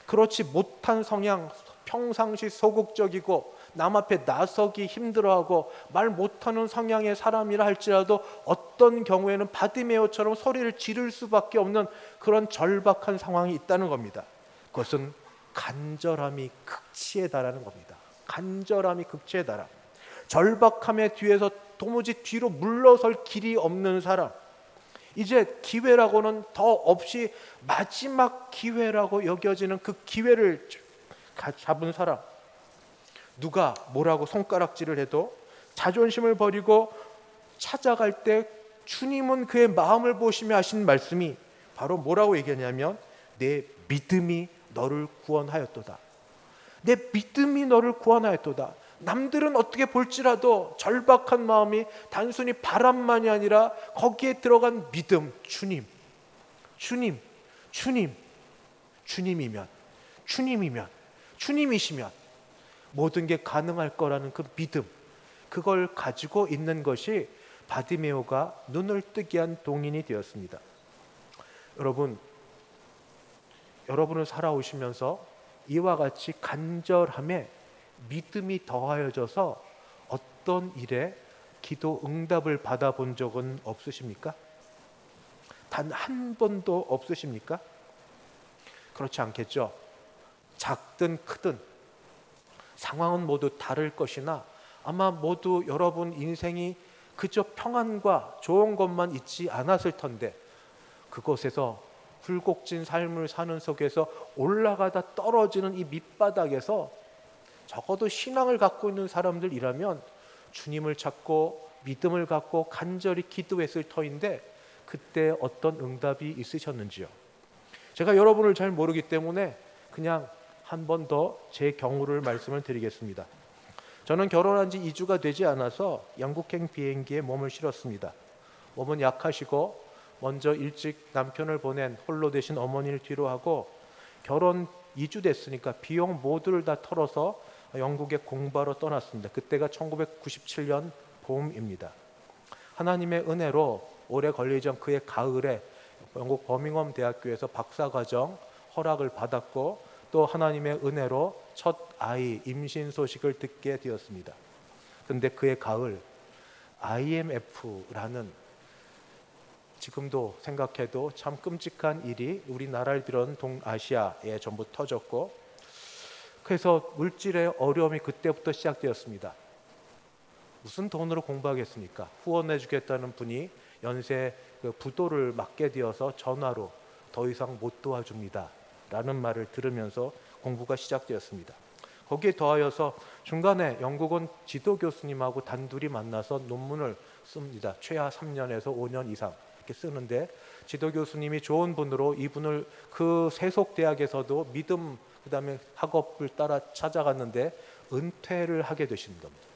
그렇지 못한 성향, 평상시 소극적이고 남 앞에 나서기 힘들어하고 말 못하는 성향의 사람이라 할지라도 어떤 경우에는 바디메오처럼 소리를 지를 수밖에 없는 그런 절박한 상황이 있다는 겁니다. 그것은 간절함이 극치에 달하는 겁니다. 간절함이 극치에 달하. 절박함의 뒤에서 도무지 뒤로 물러설 길이 없는 사람. 이제 기회라고는 더 없이 마지막 기회라고 여겨지는 그 기회를 잡은 사람. 누가 뭐라고 손가락질을 해도 자존심을 버리고 찾아갈 때 주님은 그의 마음을 보시며 하신 말씀이 바로 뭐라고 얘기하냐면 내 믿음이 너를 구원하였도다. 내 믿음이 너를 구원하였도다. 남들은 어떻게 볼지라도 절박한 마음이 단순히 바람만이 아니라 거기에 들어간 믿음, 주님, 주님, 주님, 주님이면, 주님이면, 주님이시면 모든 게 가능할 거라는 그 믿음, 그걸 가지고 있는 것이 바디메오가 눈을 뜨게 한 동인이 되었습니다. 여러분을 살아오시면서 이와 같이 간절함에 믿음이 더하여져서 어떤 일에 기도 응답을 받아본 적은 없으십니까? 단 한 번도 없으십니까? 그렇지 않겠죠? 작든 크든 상황은 모두 다를 것이나 아마 모두 여러분 인생이 그저 평안과 좋은 것만 있지 않았을 텐데 그곳에서 굴곡진 삶을 사는 속에서 올라가다 떨어지는 이 밑바닥에서 적어도 신앙을 갖고 있는 사람들이라면 주님을 찾고 믿음을 갖고 간절히 기도했을 터인데 그때 어떤 응답이 있으셨는지요? 제가 여러분을 잘 모르기 때문에 그냥 한 번 더 제 경우를 말씀을 드리겠습니다. 저는 결혼한 지 2주가 되지 않아서 영국행 비행기에 몸을 실었습니다. 몸은 약하시고 먼저 일찍 남편을 보낸 홀로 되신 어머니를 뒤로 하고 결혼 2주 됐으니까 비용 모두를 다 털어서 영국에 공부하러 떠났습니다. 그때가 1997년 봄입니다. 하나님의 은혜로 오래 걸리지 않은 그의 가을에 영국 버밍엄 대학교에서 박사과정 허락을 받았고 또 하나님의 은혜로 첫 아이 임신 소식을 듣게 되었습니다. 그런데 그의 가을 IMF라는 지금도 생각해도 참 끔찍한 일이 우리나라를 비롯한 동아시아에 전부 터졌고, 그래서 물질의 어려움이 그때부터 시작되었습니다. 무슨 돈으로 공부하겠습니까? 후원해 주겠다는 분이 연세 부도를 맞게 되어서 전화로 더 이상 못 도와줍니다 라는 말을 들으면서 공부가 시작되었습니다. 거기에 더하여서 중간에 영국은 지도 교수님하고 단둘이 만나서 논문을 씁니다. 최하 3년에서 5년 이상 이렇게 쓰는데, 지도 교수님이 좋은 분으로 이분을 그 세속 대학에서도 믿음 그다음에 학업을 따라 찾아갔는데 은퇴를 하게 되신 겁니다.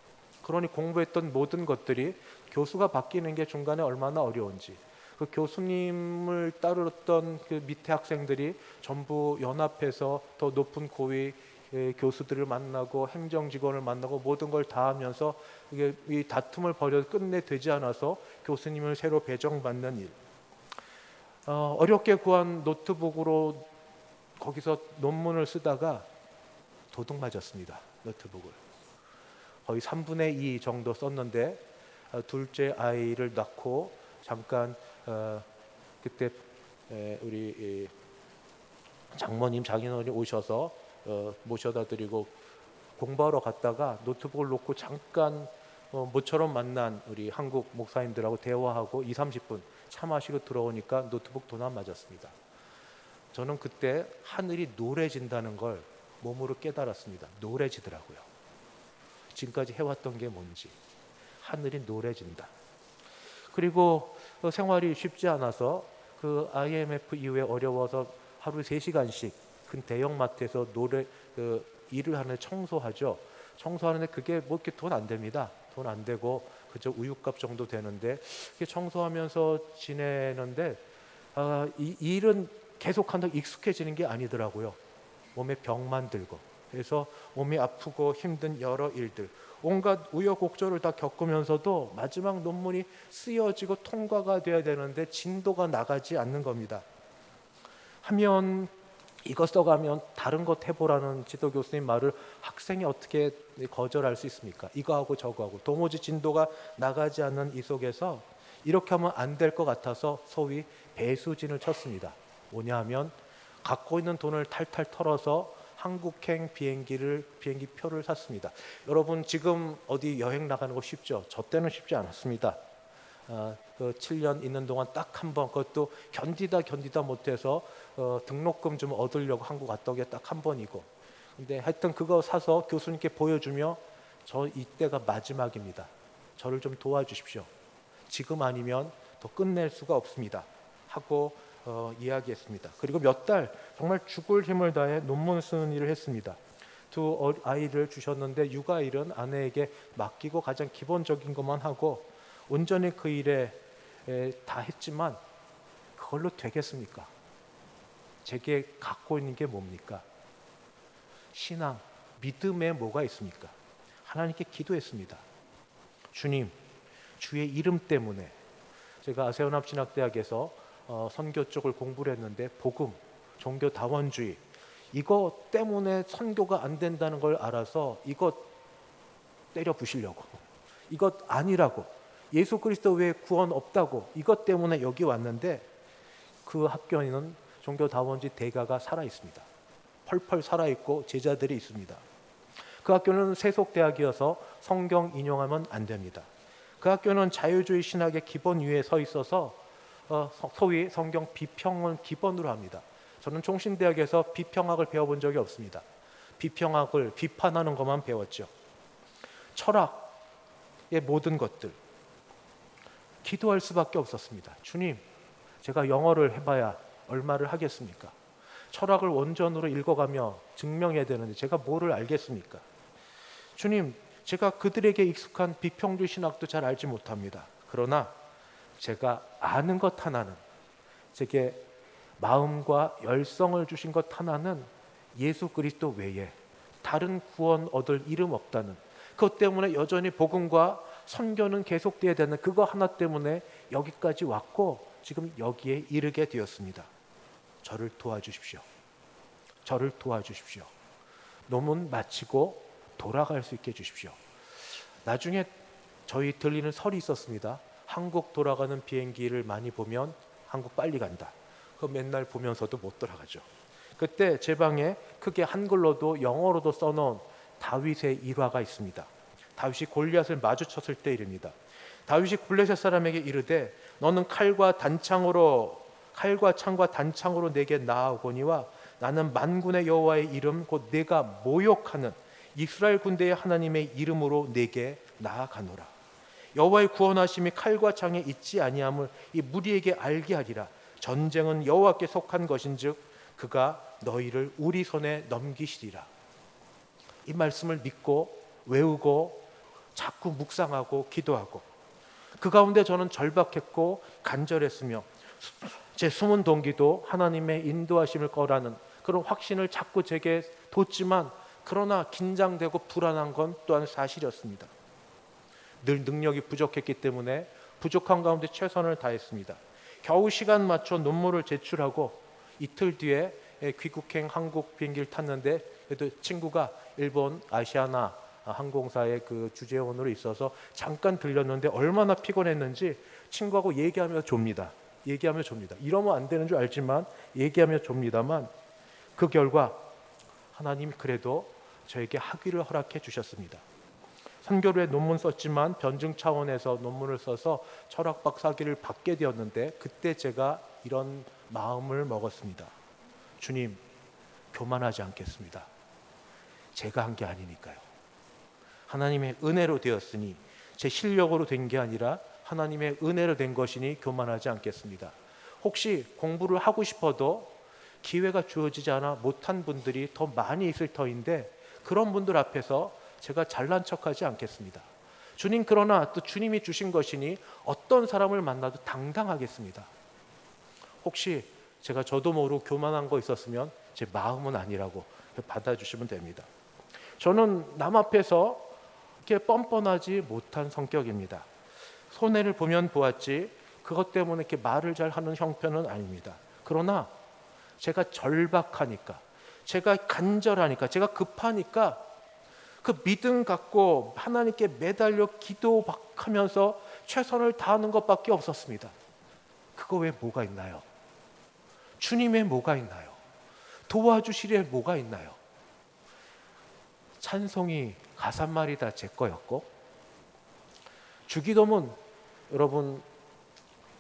그러니 공부했던 모든 것들이 교수가 바뀌는 게 중간에 얼마나 어려운지, 그 교수님을 따르던 그 밑에 학생들이 전부 연합해서 더 높은 고위 교수들을 만나고 행정직원을 만나고 모든 걸 다 하면서 이게 이 다툼을 벌여 끝내 되지 않아서 교수님을 새로 배정받는 일, 어렵게 구한 노트북으로 거기서 논문을 쓰다가 도둑 맞았습니다. 노트북을 거의 3분의 2 정도 썼는데, 둘째 아이를 낳고 잠깐 그때 우리 장모님 장인어른이 오셔서 모셔다 드리고 공부하러 갔다가 노트북을 놓고 잠깐 모처럼 만난 우리 한국 목사님들하고 대화하고 20-30분 차 마시고 들어오니까 노트북 도난 맞았습니다. 저는 그때 하늘이 노래진다는 걸 몸으로 깨달았습니다. 노래지더라고요. 지금까지 해왔던 게 뭔지. 하늘이 노래진다. 그리고 생활이 쉽지 않아서 그 IMF 이후에 어려워서 하루 3시간씩 큰 대형마트에서 일을 하는 청소하죠. 청소하는데 그게 뭐 이렇게 돈 안 됩니다. 돈 안 되고 그저 우유값 정도 되는데, 이렇게 청소하면서 지내는데 이 일은 계속한다고 익숙해지는 게 아니더라고요. 몸에 병만 들고, 그래서 몸이 아프고 힘든 여러 일들, 온갖 우여곡절을 다 겪으면서도 마지막 논문이 쓰여지고 통과가 돼야 되는데 진도가 나가지 않는 겁니다. 하면 이거 써가면 다른 것 해보라는 지도 교수님 말을 학생이 어떻게 거절할 수 있습니까? 이거 하고 저거 하고 도무지 진도가 나가지 않는 이 속에서 이렇게 하면 안 될 것 같아서 소위 배수진을 쳤습니다. 뭐냐 하면 갖고 있는 돈을 탈탈 털어서 한국행 비행기표를 샀습니다. 여러분 지금 어디 여행 나가는 거 쉽죠? 저 때는 쉽지 않았습니다. 그 7년 있는 동안 딱 한 번, 그것도 견디다 못해서 등록금 좀 얻으려고 한국 갔다 오게 딱 한 번이고, 근데 하여튼 그거 사서 교수님께 보여주며 저 이때가 마지막입니다. 저를 좀 도와주십시오. 지금 아니면 더 끝낼 수가 없습니다. 하고 이야기했습니다. 그리고 몇 달 정말 죽을 힘을 다해 논문 쓰는 일을 했습니다. 두 아이를 주셨는데 육아일은 아내에게 맡기고 가장 기본적인 것만 하고 온전히 그 일에 다 했지만 그걸로 되겠습니까? 제게 갖고 있는 게 뭡니까? 신앙, 믿음에 뭐가 있습니까? 하나님께 기도했습니다. 주님, 주의 이름 때문에, 제가 아세아연합진학대학에서 선교 쪽을 공부를 했는데 복음, 종교 다원주의 이거 때문에 선교가 안 된다는 걸 알아서 이것 때려 부시려고, 이것 아니라고, 예수 그리스도 외에 구원 없다고, 이것 때문에 여기 왔는데 그 학교에는 종교 다원주의 대가가 살아 있습니다. 펄펄 살아 있고 제자들이 있습니다. 그 학교는 세속대학이어서 성경 인용하면 안 됩니다. 그 학교는 자유주의 신학의 기본 위에 서 있어서 소위 성경 비평을 기본으로 합니다. 저는 총신대학에서 비평학을 배워본 적이 없습니다. 비평학을 비판하는 것만 배웠죠. 철학의 모든 것들, 기도할 수밖에 없었습니다. 주님, 제가 영어를 해봐야 얼마를 하겠습니까? 철학을 원전으로 읽어가며 증명해야 되는데 제가 뭐를 알겠습니까? 주님, 제가 그들에게 익숙한 비평주의 신학도 잘 알지 못합니다. 그러나 제가 아는 것 하나는, 제게 마음과 열성을 주신 것 하나는 예수 그리스도 외에 다른 구원 얻을 이름 없다는, 그것 때문에 여전히 복음과 선교는 계속돼야 되는 그거 하나 때문에 여기까지 왔고 지금 여기에 이르게 되었습니다. 저를 도와주십시오. 저를 도와주십시오. 논문 마치고 돌아갈 수 있게 해주십시오. 나중에 저희 들리는 설이 있었습니다. 한국 돌아가는 비행기를 많이 보면 한국 빨리 간다. 그거 맨날 보면서도 못 돌아가죠. 그때 제 방에 크게 한글로도 영어로도 써놓은 다윗의 일화가 있습니다. 다윗이 골리앗을 마주쳤을 때 일입니다. 다윗이 블레셋 사람에게 이르되 너는 칼과 창과 단창으로 내게 나아오거니와 나는 만군의 여호와의 이름 곧 내가 모욕하는 이스라엘 군대의 하나님의 이름으로 내게 나아가노라. 여호와의 구원하심이 칼과 창에 있지 아니함을 이 무리에게 알게 하리라. 전쟁은 여호와께 속한 것인즉 그가 너희를 우리 손에 넘기시리라. 이 말씀을 믿고 외우고 자꾸 묵상하고 기도하고 그 가운데 저는 절박했고 간절했으며 제 숨은 동기도 하나님의 인도하심을 거라는 그런 확신을 자꾸 제게 뒀지만 그러나 긴장되고 불안한 건 또한 사실이었습니다. 늘 능력이 부족했기 때문에 부족한 가운데 최선을 다했습니다. 겨우 시간 맞춰 논문을 제출하고 이틀 뒤에 귀국행 한국 비행기를 탔는데 그래도 친구가 일본 아시아나 항공사의 그 주재원으로 있어서 잠깐 들렸는데 얼마나 피곤했는지 친구하고 얘기하며 좁니다. 이러면 안 되는 줄 알지만 얘기하며 좁니다만 그 결과 하나님이 그래도 저에게 학위를 허락해 주셨습니다. 선교로에 논문 썼지만 변증 차원에서 논문을 써서 철학 박사학위를 받게 되었는데 그때 제가 이런 마음을 먹었습니다. 주님, 교만하지 않겠습니다. 제가 한 게 아니니까요. 하나님의 은혜로 되었으니 제 실력으로 된 게 아니라 하나님의 은혜로 된 것이니 교만하지 않겠습니다. 혹시 공부를 하고 싶어도 기회가 주어지지 않아 못한 분들이 더 많이 있을 터인데 그런 분들 앞에서 제가 잘난 척하지 않겠습니다. 주님, 그러나 또 주님이 주신 것이니 어떤 사람을 만나도 당당하겠습니다. 혹시 제가 저도 모르고 교만한 거 있었으면 제 마음은 아니라고 받아주시면 됩니다. 저는 남 앞에서 이렇게 뻔뻔하지 못한 성격입니다. 손해를 보면 보았지 그것 때문에 이렇게 말을 잘 하는 형편은 아닙니다. 그러나 제가 절박하니까, 제가 간절하니까, 제가 급하니까 그 믿음 갖고 하나님께 매달려 기도하면서 최선을 다하는 것밖에 없었습니다. 그거 외에 뭐가 있나요? 주님의 뭐가 있나요? 도와주시리에 뭐가 있나요? 찬송이 가사말이 다 제 거였고 주기도문 여러분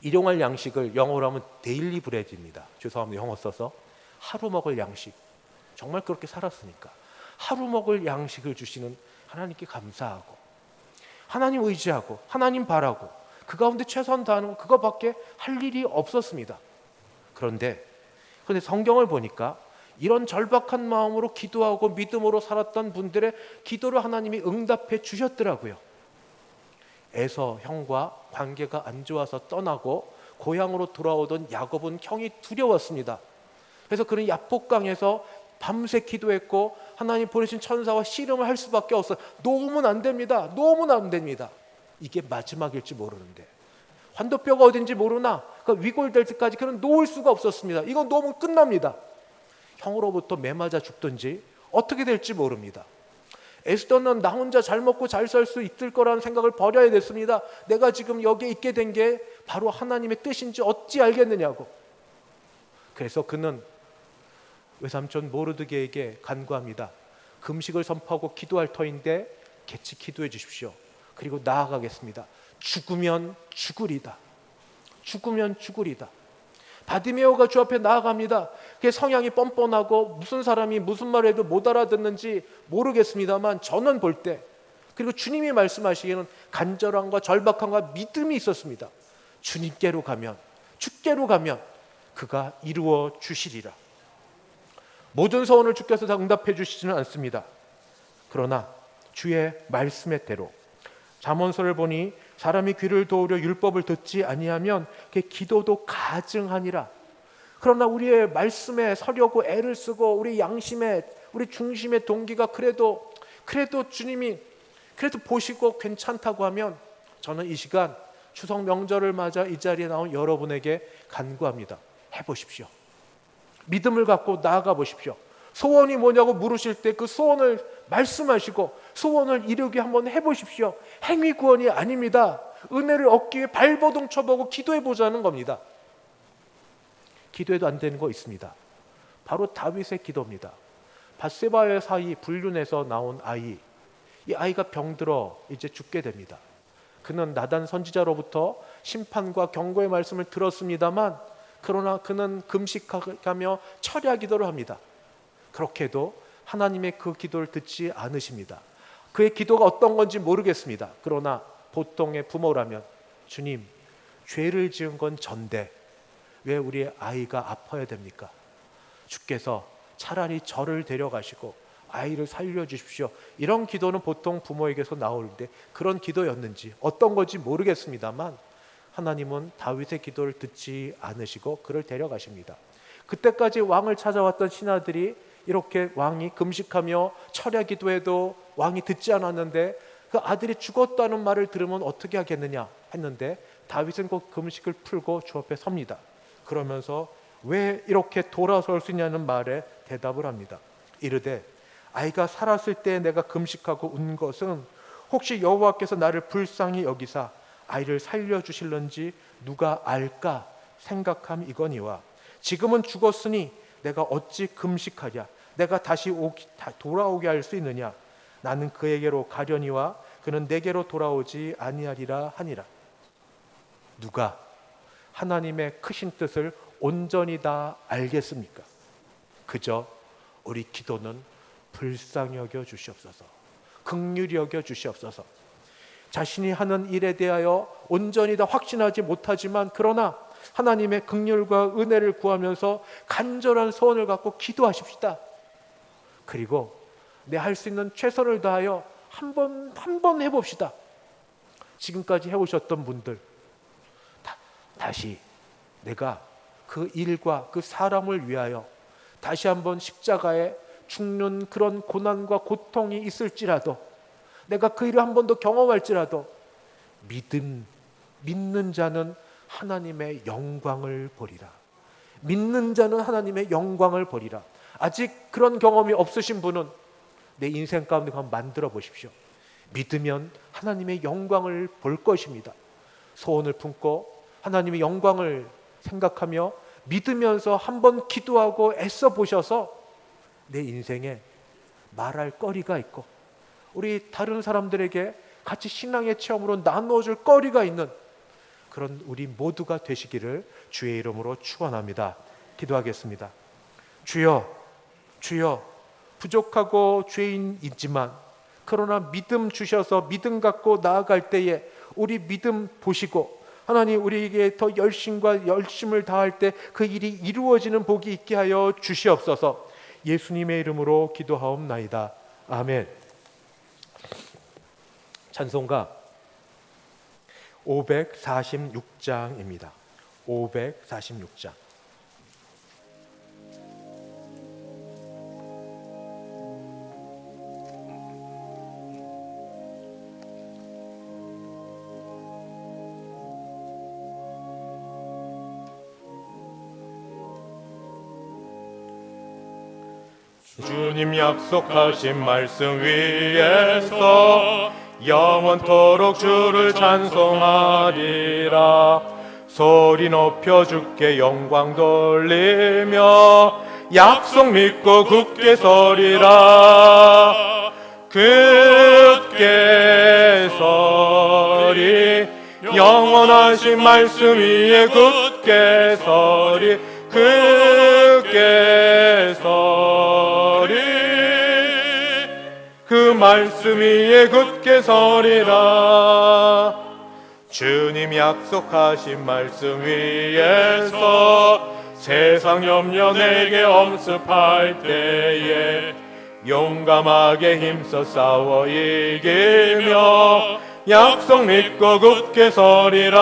일용할 양식을 영어로 하면 데일리 브레드입니다. 죄송합니다. 영어 써서 하루 먹을 양식. 정말 그렇게 살았으니까 하루 먹을 양식을 주시는 하나님께 감사하고 하나님 의지하고 하나님 바라고 그 가운데 최선 다하는 것 그거밖에 할 일이 없었습니다. 그런데 성경을 보니까 이런 절박한 마음으로 기도하고 믿음으로 살았던 분들의 기도를 하나님이 응답해 주셨더라고요. 에서 형과 관계가 안 좋아서 떠나고 고향으로 돌아오던 야곱은 형이 두려웠습니다. 그래서 그는 야복강에서 밤새 기도했고 하나님 보내신 천사와 씨름을 할 수밖에 없어요. 놓으면 안 됩니다. 놓으면 안 됩니다. 이게 마지막일지 모르는데 환도뼈가 어딘지 모르나 위골될 때까지 그는 놓을 수가 없었습니다. 이건 놓으면 끝납니다. 형으로부터 매맞아 죽든지 어떻게 될지 모릅니다. 에스더는 나 혼자 잘 먹고 잘 살 수 있을 거라는 생각을 버려야 됐습니다. 내가 지금 여기에 있게 된 게 바로 하나님의 뜻인지 어찌 알겠느냐고. 그래서 그는 외삼촌 모르드게에게 간구합니다. 금식을 선포하고 기도할 터인데 같이 기도해 주십시오. 그리고 나아가겠습니다. 죽으면 죽으리다. 죽으면 죽으리다. 바디메오가 주 앞에 나아갑니다. 그게 성향이 뻔뻔하고 무슨 사람이 무슨 말을 해도 못 알아듣는지 모르겠습니다만 저는 볼 때 그리고 주님이 말씀하시기에는 간절함과 절박함과 믿음이 있었습니다. 주님께로 가면 주께로 가면 그가 이루어 주시리라. 모든 소원을 주께서 다 응답해 주시지는 않습니다. 그러나 주의 말씀의 대로 잠언서를 보니 사람이 귀를 도우려 율법을 듣지 아니하면 그 기도도 가증하니라. 그러나 우리의 말씀에 서려고 애를 쓰고 우리 양심에 우리 중심의 동기가 그래도 주님이 그래도 보시고 괜찮다고 하면 저는 이 시간 추석 명절을 맞아 이 자리에 나온 여러분에게 간구합니다. 해보십시오. 믿음을 갖고 나아가 보십시오. 소원이 뭐냐고 물으실 때 그 소원을 말씀하시고 소원을 이루게 한번 해보십시오. 행위 구원이 아닙니다. 은혜를 얻기 위해 발버둥 쳐보고 기도해보자는 겁니다. 기도해도 안 되는 거 있습니다. 바로 다윗의 기도입니다. 밧세바의 사이 불륜에서 나온 아이, 이 아이가 병들어 이제 죽게 됩니다. 그는 나단 선지자로부터 심판과 경고의 말씀을 들었습니다만, 그러나 그는 금식하며 철야 기도를 합니다. 그렇게 해도 하나님의 그 기도를 듣지 않으십니다. 그의 기도가 어떤 건지 모르겠습니다. 그러나 보통의 부모라면, 주님, 죄를 지은 건 전데 왜 우리 아이가 아파야 됩니까? 주께서 차라리 저를 데려가시고 아이를 살려주십시오. 이런 기도는 보통 부모에게서 나오는데 그런 기도였는지 어떤 건지 모르겠습니다만, 하나님은 다윗의 기도를 듣지 않으시고 그를 데려가십니다. 그때까지 왕을 찾아왔던 신하들이 이렇게 왕이 금식하며 철야 기도해도 왕이 듣지 않았는데, 그 아들이 죽었다는 말을 들으면 어떻게 하겠느냐 했는데, 다윗은 곧 금식을 풀고 주 앞에 섭니다. 그러면서 왜 이렇게 돌아설 수 있냐는 말에 대답을 합니다. 이르되, 아이가 살았을 때 내가 금식하고 운 것은 혹시 여호와께서 나를 불쌍히 여기사 아이를 살려주실런지 누가 알까 생각함이거니와, 지금은 죽었으니 내가 어찌 금식하랴? 내가 다시 돌아오게 할 수 있느냐? 나는 그에게로 가려니와 그는 내게로 돌아오지 아니하리라 하니라. 누가 하나님의 크신 뜻을 온전히 다 알겠습니까? 그저 우리 기도는 불쌍히 여겨 주시옵소서, 긍휼히 여겨 주시옵소서. 자신이 하는 일에 대하여 온전히 다 확신하지 못하지만, 그러나 하나님의 긍휼과 은혜를 구하면서 간절한 소원을 갖고 기도하십시다. 그리고 내 할 수 있는 최선을 다하여 한 번 해봅시다. 지금까지 해오셨던 분들, 다시 내가 그 일과 그 사람을 위하여 다시 한번 십자가에 죽는 그런 고난과 고통이 있을지라도, 내가 그 일을 한 번 더 경험할지라도, 믿는 자는 하나님의 영광을 보리라. 믿는 자는 하나님의 영광을 보리라. 아직 그런 경험이 없으신 분은 내 인생 가운데 한번 만들어 보십시오. 믿으면 하나님의 영광을 볼 것입니다. 소원을 품고 하나님의 영광을 생각하며 믿으면서 한번 기도하고 애써 보셔서 내 인생에 말할 거리가 있고, 우리 다른 사람들에게 같이 신앙의 체험으로 나누어줄 거리가 있는 그런 우리 모두가 되시기를 주의 이름으로 축원합니다. 기도하겠습니다. 주여, 주여, 부족하고 죄인이지만 그러나 믿음 주셔서 믿음 갖고 나아갈 때에 우리 믿음 보시고 하나님 우리에게 더 열심을 다할 때 그 일이 이루어지는 복이 있게 하여 주시옵소서. 예수님의 이름으로 기도하옵나이다. 아멘. 찬송가 546장입니다. 546장. 주님 약속하신 말씀 위에서 영원토록 주를 찬송하리라. 소리 높여 주께 영광 돌리며 약속 믿고 굳게 서리라. 굳게 서리, 영원하신 말씀 위에 굳게 서리, 굳게 서리, 그 말씀 위에 굳게 서리라. 주님 약속하신 말씀 위에서 세상 염려 내게 엄습할 때에 용감하게 힘써 싸워 이기며 약속 믿고 굳게 서리라.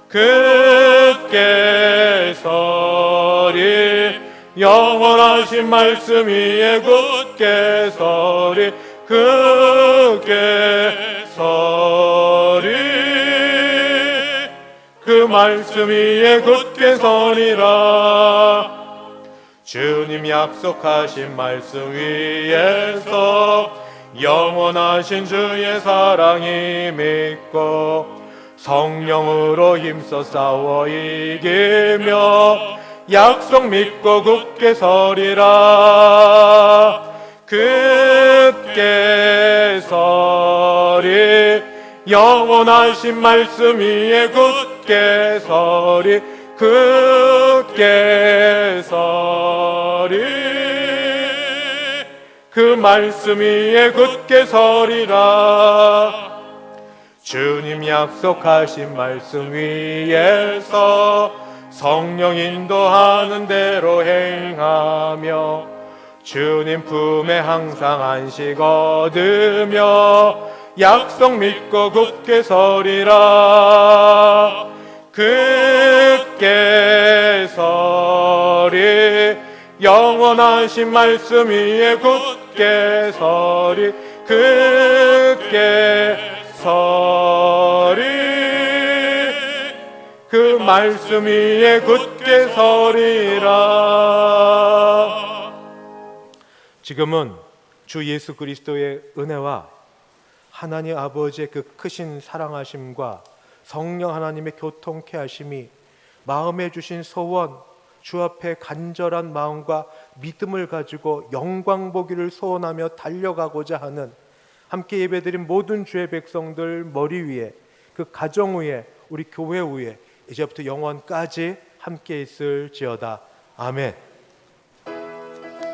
굳게 서리, 영원하신 말씀 위에 굳게 서리, 굳게 서리, 그 말씀 위에 굳게 서리라. 주님 약속하신 말씀 위에서 영원하신 주의 사랑이 믿고 성령으로 힘써 싸워 이기며 약속 믿고 굳게 서리라. 굳게 서리 영원하신 말씀 위에 굳게 서리 굳게 서리 그 말씀 위에 굳게 서리라. 주님 약속하신 말씀 위에서 성령 인도하는 대로 행하며 주님 품에 항상 안식 얻으며 약속 믿고 굳게 서리라. 굳게 서리 영원하신 말씀 위에 굳게 서리 굳게 서리 그 말씀 위에 굳게 서리라. 지금은 주 예수 그리스도의 은혜와 하나님 아버지의 그 크신 사랑하심과 성령 하나님의 교통케 하심이 마음에 주신 소원, 주 앞에 간절한 마음과 믿음을 가지고 영광 보기를 소원하며 달려가고자 하는 함께 예배드린 모든 주의 백성들 머리 위에, 그 가정 위에, 우리 교회 위에 이제부터 영원까지 함께 있을지어다. 아멘.